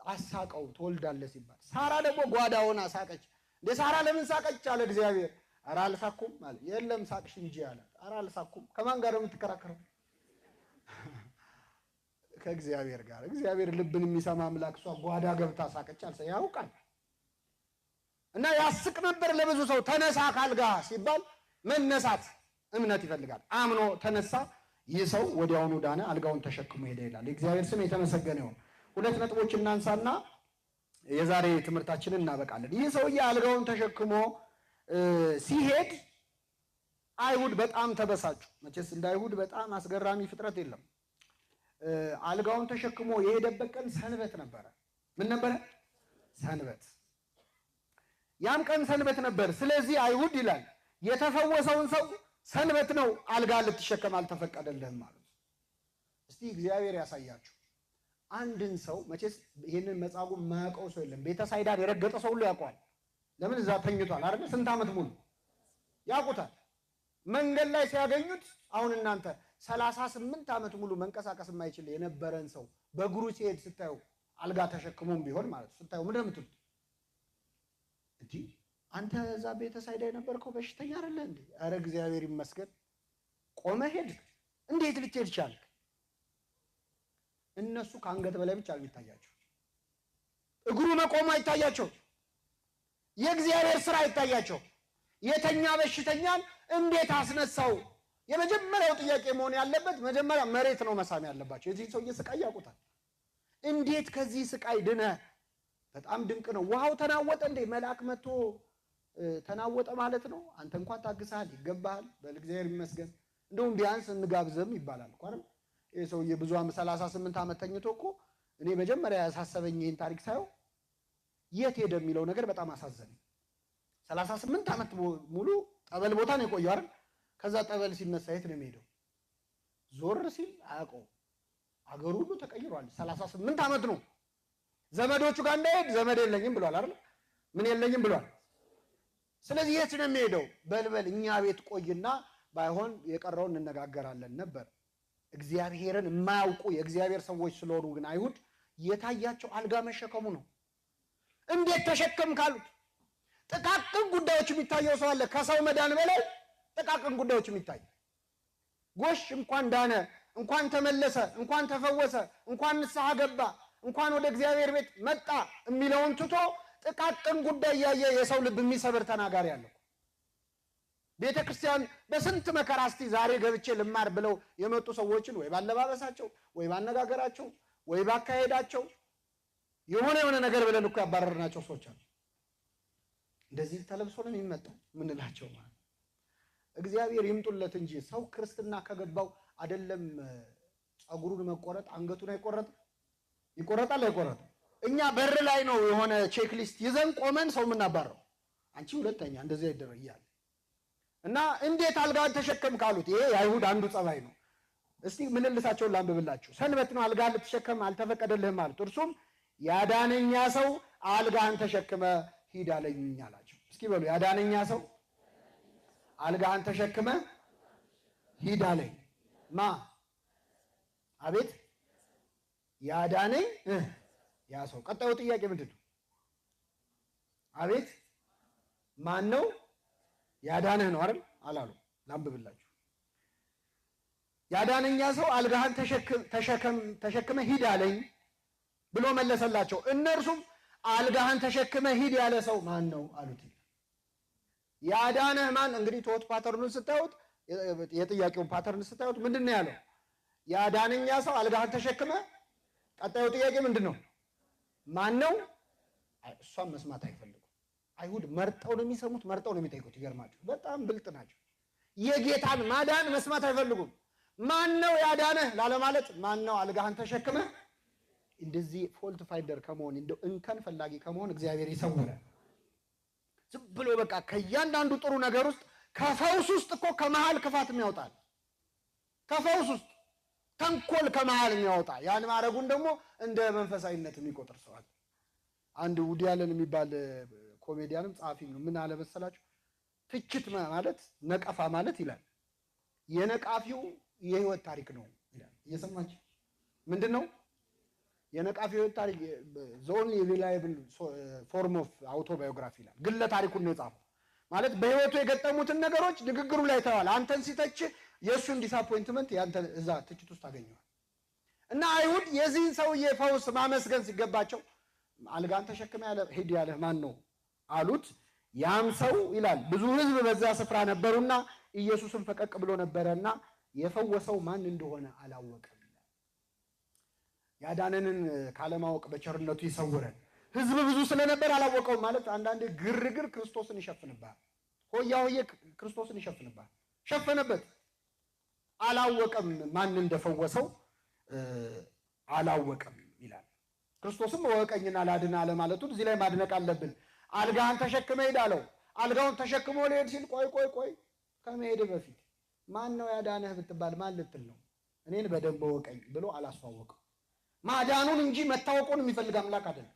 አሳቀው ትወልዳለህ ሲባል። ሳራ ደግሞ ጓዳ ሆና ሳቀች። እንደ ሳራ ለምን ሳቀች አለ እግዚአብሔር። ኧረ አልሳኩም ማለት የለም ሳቅሽ እንጂ አለ። ኧረ አልሳኩም። ከማን ጋር ነው የምትከራከረው? ከእግዚአብሔር ጋር። እግዚአብሔር ልብን የሚሰማ አምላክ። እሷ ጓዳ ገብታ ሳቀች አልሰ ያውቃል። እና ያስቅ ነበር ለብዙ ሰው። ተነሳ ካልጋ ሲባል መነሳት እምነት ይፈልጋል። አምኖ ተነሳ። ይህ ሰው ወዲያውኑ ዳነ፣ አልጋውን ተሸክሞ ሄደ ይላል። የእግዚአብሔር ስም የተመሰገነ ይሁን። ሁለት ነጥቦች እናንሳና የዛሬ ትምህርታችንን እናበቃለን። ይህ ሰውዬ አልጋውን ተሸክሞ ሲሄድ አይሁድ በጣም ተበሳጩ። መቼስ እንደ አይሁድ በጣም አስገራሚ ፍጥረት የለም። አልጋውን ተሸክሞ የሄደበት ቀን ሰንበት ነበረ። ምን ነበረ? ሰንበት። ያም ቀን ሰንበት ነበር። ስለዚህ አይሁድ ይላል የተፈወሰውን ሰው ሰንበት ነው አልጋ ልትሸከም አልተፈቀደልህም ማለት። እስቲ እግዚአብሔር ያሳያችሁ። አንድን ሰው መቼስ ይሄንን መጻጉዕ የማያውቀው ሰው የለም። ቤተሳይዳን የረገጠ ሰው ሁሉ ያውቀዋል። ለምን እዛ ተኝቷል አይደል? ስንት ዓመት ሙሉ ያውቁታል። መንገድ ላይ ሲያገኙት አሁን እናንተ 38 ዓመት ሙሉ መንቀሳቀስ የማይችል የነበረን ሰው በእግሩ ሲሄድ ስታዩ አልጋ ተሸክሞም ቢሆን ማለት ስታዩ ምንድን ነው የምትሉት? እንዴ አንተ እዛ ቤተሳይዳ የነበርከው በሽተኛ አይደለ እንዴ? ኧረ እግዚአብሔር ይመስገን ቆመ ሄድ። እንዴት ልትሄድ ቻልክ? እነሱ ከአንገት በላይ ብቻ የሚታያቸው እግሩ መቆሙ አይታያቸው። የእግዚአብሔር ስራ አይታያቸው። የተኛ በሽተኛን እንዴት አስነሳው? የመጀመሪያው ጥያቄ መሆን ያለበት መጀመሪያ መሬት ነው መሳም ያለባቸው። የዚህ ሰውዬ ስቃይ ያውቁታል። እንዴት ከዚህ ስቃይ ድነ? በጣም ድንቅ ነው። ውሃው ተናወጠ እንዴ? መልአክ መጥቶ ተናወጠ ማለት ነው። አንተ እንኳን ታግሰሃል፣ ይገባሃል። በእግዚአብሔር ይመስገን። እንደውም ቢያንስ እንጋብዘም ይባላል እኮ አይደል? ይሄ ሰውዬ ብዙ 38 ዓመት ተኝቶ እኮ እኔ መጀመሪያ ያሳሰበኝ ይሄን ታሪክ ሳየው የት ሄደ የሚለው ነገር በጣም አሳዘነኝ። 38 ዓመት ሙሉ ጠበል ቦታ ነው የቆየው አይደል? ከዛ ጠበል ሲነሳ የት ነው የሚሄደው? ዞር ሲል አያውቀውም። አገሩ ሁሉ ተቀይሯል። 38 ዓመት ነው። ዘመዶቹ ጋር እንዳይሄድ ዘመድ የለኝም ብሏል አይደል? ምን የለኝም ብሏል። ስለዚህ የት ነው የሚሄደው? በልበል እኛ ቤት ቆይና ባይሆን የቀረውን እንነጋገራለን ነበር። እግዚአብሔርን የማያውቁ የእግዚአብሔር ሰዎች ስለሆኑ ግን አይሁድ የታያቸው አልጋ መሸከሙ ነው። እንዴት ተሸከም ካሉት ጥቃቅን ጉዳዮች የሚታየው ሰው አለ። ከሰው መዳን በላይ ጥቃቅን ጉዳዮች የሚታይ ጎሽ እንኳን ዳነ፣ እንኳን ተመለሰ፣ እንኳን ተፈወሰ፣ እንኳን ንስሐ ገባ፣ እንኳን ወደ እግዚአብሔር ቤት መጣ የሚለውን ትቶ ጥቃቅን ጉዳይ ያየ የሰው ልብ የሚሰብር ተናጋሪ አለ። ቤተ ክርስቲያን በስንት መከራ እስቲ ዛሬ ገብቼ ልማር ብለው የመጡ ሰዎችን ወይ ባለባበሳቸው ወይ ባነጋገራቸው ወይ ባካሄዳቸው የሆነ ነገር ብለን እኮ ያባረርናቸው ሰዎች አሉ። እንደዚህ ተለብሶ ነው የሚመጣው ምንላቸው ማለት እግዚአብሔር ይምጡለት እንጂ ሰው ክርስትና ከገባው አይደለም ጸጉሩን መቆረጥ አንገቱን አይቆረጥ? ይቆረጣል አይቆረጥም? እኛ በር ላይ ነው የሆነ ቼክ ሊስት ይዘን ቆመን ሰው የምናባረው። አንቺ ሁለተኛ እንደዚህ አይደረግ እያለ እና እንዴት አልጋን ተሸከም ካሉት ይሄ የአይሁድ አንዱ ጸባይ ነው። እስቲ ምልልሳቸውን ላንብብላችሁ። ሰንበት ነው አልጋን ልትሸከም አልተፈቀደልህም አሉት። እርሱም ያዳነኛ ሰው አልጋህን ተሸክመ ሂድ አለኝ አላቸው። እስኪ በሉ ያዳነኛ ሰው አልጋህን ተሸክመ ሂድ አለኝ። ማ አቤት ያዳነኝ ያ ሰው። ቀጣዩ ጥያቄ ምንድን ነው? አቤት ማን ነው ያዳነህ ነው አይደል? አላሉ። ላንብብላችሁ። ያዳነኛ ሰው አልጋህን ተሸክመ ሂድ አለኝ ብሎ መለሰላቸው። እነርሱም አልጋህን ተሸክመ ሂድ ያለ ሰው ማን ነው አሉት። ያዳነህ ማን? እንግዲህ ቶት ፓተርኑን ስታዩት፣ የጥያቄውን ፓተርን ስታዩት ምንድን ነው ያለው? ያዳነኛ ሰው አልጋህን ተሸክመ። ቀጣዩ ጥያቄ ምንድን ነው? ማን ነው? እሷን መስማት አይፈልጉም። አይሁድ መርጠው ነው የሚሰሙት፣ መርጠው ነው የሚጠይቁት። ይገርማችሁ፣ በጣም ብልጥ ናቸው። የጌታን ማዳን መስማት አይፈልጉም። ማን ነው ያዳነህ ላለማለት ማን ነው አልጋህን ተሸክመ። እንደዚህ ፎልት ፋይንደር ከመሆን እንደው እንከን ፈላጊ ከመሆን እግዚአብሔር ይሰውራል። ዝም ብሎ በቃ ከእያንዳንዱ ጥሩ ነገር ውስጥ ከፈውስ ውስጥ እኮ ከመሃል ክፋት የሚያወጣል። ከፈውስ ውስጥ ተንኮል ከመሃል የሚያወጣ ያን ማድረጉን ደግሞ እንደ መንፈሳዊነት የሚቆጥር ሰው አለ። አንድ ውዲ ያለን የሚባል ኮሜዲያንም ጸሐፊም ነው። ምን አለ መሰላችሁ? ትችት ማለት ነቀፋ ማለት ይላል የነቃፊው የህይወት ታሪክ ነው ይላል። እየሰማችሁ ምንድን ነው የነቃፊው የህይወት ታሪክ? the only reliable form of autobiography ይላል። ግለ ታሪኩን ነው የጻፈው። ማለት በህይወቱ የገጠሙትን ነገሮች ንግግሩ ላይ ተዋል። አንተን ሲተች የእሱን ዲስአፖይንትመንት ያንተን እዛ ትችት ውስጥ ታገኘዋል። እና አይሁድ የዚህን ሰውዬ ፈውስ ማመስገን ሲገባቸው አልጋን ተሸክመ ያለ ሂድ ያለ ማን ነው አሉት። ያም ሰው ይላል ብዙ ህዝብ በዛ ስፍራ ነበሩና ኢየሱስን ፈቀቅ ብሎ ነበረና የፈወሰው ማን እንደሆነ አላወቀም። ያዳነንን ካለማወቅ በቸርነቱ ይሰውረን። ህዝብ ብዙ ስለነበር አላወቀውም ማለት አንዳንዴ ግርግር ክርስቶስን ይሸፍንባል። ሆያ ሆየ ክርስቶስን ይሸፍንባል። ሸፈነበት። አላወቀም ማን እንደፈወሰው አላወቀም ይላል። ክርስቶስም ወቀኝና ላድና አለ ማለቱን እዚህ ላይ ማድነቅ አለብን። አልጋህን ተሸክመ ሄድ አለው። አልጋውን ተሸክሞ ሊሄድ ሲል ቆይ ከመሄድ በፊት ማን ነው ያዳነህ ብትባል ማን ልትል ነው? እኔን በደንብ ወቀኝ ብሎ አላስተዋወቀው። ማዳኑን እንጂ መታወቁን የሚፈልግ አምላክ አይደለም።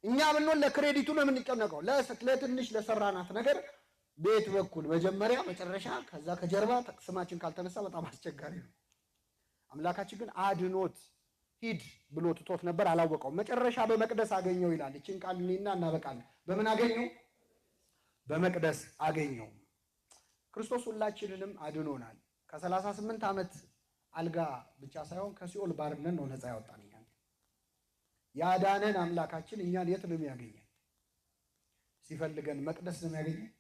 እኛ ብንሆን ለክሬዲቱ ነው የምንጨነቀው። ለትንሽ ለሰራናት ነገር ቤት በኩል መጀመሪያ መጨረሻ ከዛ ከጀርባ ስማችን ካልተነሳ በጣም አስቸጋሪ ነው። አምላካችን ግን አድኖት ሂድ ብሎ ትቶት ነበር፣ አላወቀውም። መጨረሻ በመቅደስ አገኘው ይላል። እቺን ቃል እኔና እናበቃለን። በምን አገኘው? በመቅደስ አገኘው። ክርስቶስ ሁላችንንም አድኖናል። ከ38 ዓመት አልጋ ብቻ ሳይሆን ከሲኦል ባርነት ነው ነፃ ያወጣን። እኛን ያዳነን አምላካችን እኛን የት ነው የሚያገኘን? ሲፈልገን መቅደስ ነው የሚያገኘን።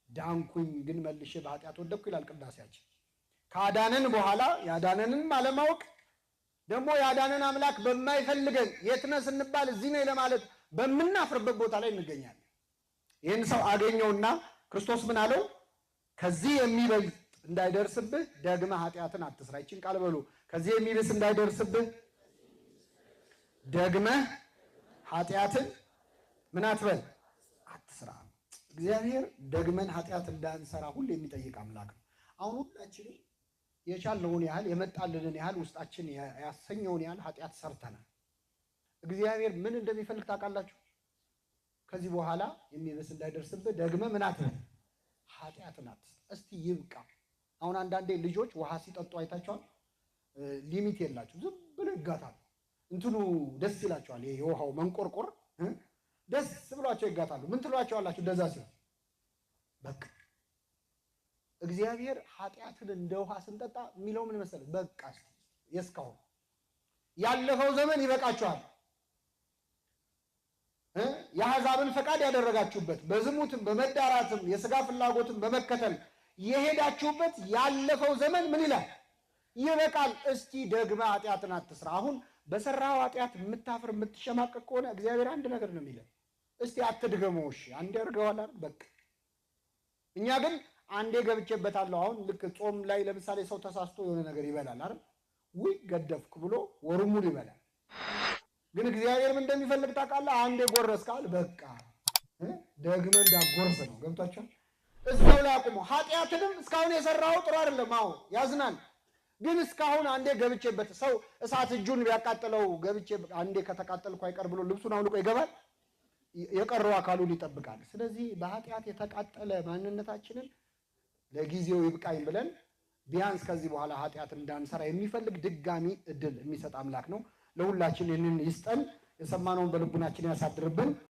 ዳንኩኝ ግን መልሼ በኃጢአት ወደቅኩ ይላል ቅዳሴያችን። ካዳነን በኋላ ያዳነንም አለማወቅ ደግሞ ያዳነን አምላክ በማይፈልገን የት ነህ ስንባል እዚህ ነኝ ለማለት በምናፍርበት ቦታ ላይ እንገኛለን። ይህን ሰው አገኘውና ክርስቶስ ምን አለው? ከዚህ የሚበልጥ እንዳይደርስብህ ደግመህ ኃጢአትን አትስራ። ይችን ቃል በሉ። ከዚህ የሚብስ እንዳይደርስብህ ደግመህ ኃጢአትን ምን አትበል አትስራ። እግዚአብሔር ደግመን ኃጢአት እንዳንሰራ ሁሉ የሚጠይቅ አምላክ ነው። አሁን ሁላችንም የቻልነውን ያህል የመጣልንን ያህል ውስጣችን ያሰኘውን ያህል ኃጢአት ሰርተናል። እግዚአብሔር ምን እንደሚፈልግ ታውቃላችሁ? ከዚህ በኋላ የሚብስ እንዳይደርስብህ ደግመህ ምን አትበል ኃጢአትን አትስራ። እስቲ ይብቃ። አሁን አንዳንዴ ልጆች ውሃ ሲጠጡ አይታቸዋል። ሊሚት የላቸው፣ ዝም ብለው ይጋታሉ። እንትኑ ደስ ይላቸዋል። ይሄ የውሃው መንቆርቆር ደስ ብሏቸው ይጋታሉ። ምን ትሏቸዋላችሁ? እንደዛ ሲሆን በቃ እግዚአብሔር ኃጢአትን እንደ ውሃ ስንጠጣ የሚለው ምን መሰለህ? በቃ የስካሁን ያለፈው ዘመን ይበቃችኋል። የአሕዛብን ፈቃድ ያደረጋችሁበት በዝሙትም በመዳራትም የሥጋ ፍላጎትም በመከተል የሄዳችሁበት ያለፈው ዘመን ምን ይላል? ይበቃል። እስቲ ደግመህ ኃጢአትን አትስራ። አሁን በሰራው ኃጢአት የምታፍር የምትሸማቀቅ ከሆነ እግዚአብሔር አንድ ነገር ነው የሚለው፣ እስቲ አትድገመው። እሺ አንዴ አድርገዋል አይደል? በቃ እኛ ግን አንዴ ገብቼበታለሁ። አሁን ልክ ጾም ላይ ለምሳሌ ሰው ተሳስቶ የሆነ ነገር ይበላል አይደል? ውይ ገደፍኩ ብሎ ወሩን ሙሉ ይበላል። ግን እግዚአብሔር ምን እንደሚፈልግ ታውቃለህ? አንዴ ጎረስካል በቃ ደግመ እንዳጎርስ ነው። ገብቷችኋል? እዛው ላይ አቁሞ ኃጢአትንም እስካሁን የሰራው ጥሩ አይደለም። አዎ ያዝናል። ግን እስካሁን አንዴ ገብቼበት ሰው እሳት እጁን ቢያቃጥለው ገብቼ አንዴ ከተቃጠልኩ አይቀር ብሎ ልብሱን አውልቆ ይገባል። የቀረው አካሉን ይጠብቃል። ስለዚህ በኃጢአት የተቃጠለ ማንነታችንን ለጊዜው ይብቃኝ ብለን ቢያንስ ከዚህ በኋላ ኃጢአት እንዳንሰራ የሚፈልግ ድጋሚ እድል የሚሰጥ አምላክ ነው። ለሁላችን ይህንን ይስጠን። የሰማነውን በልቡናችን ያሳድርብን።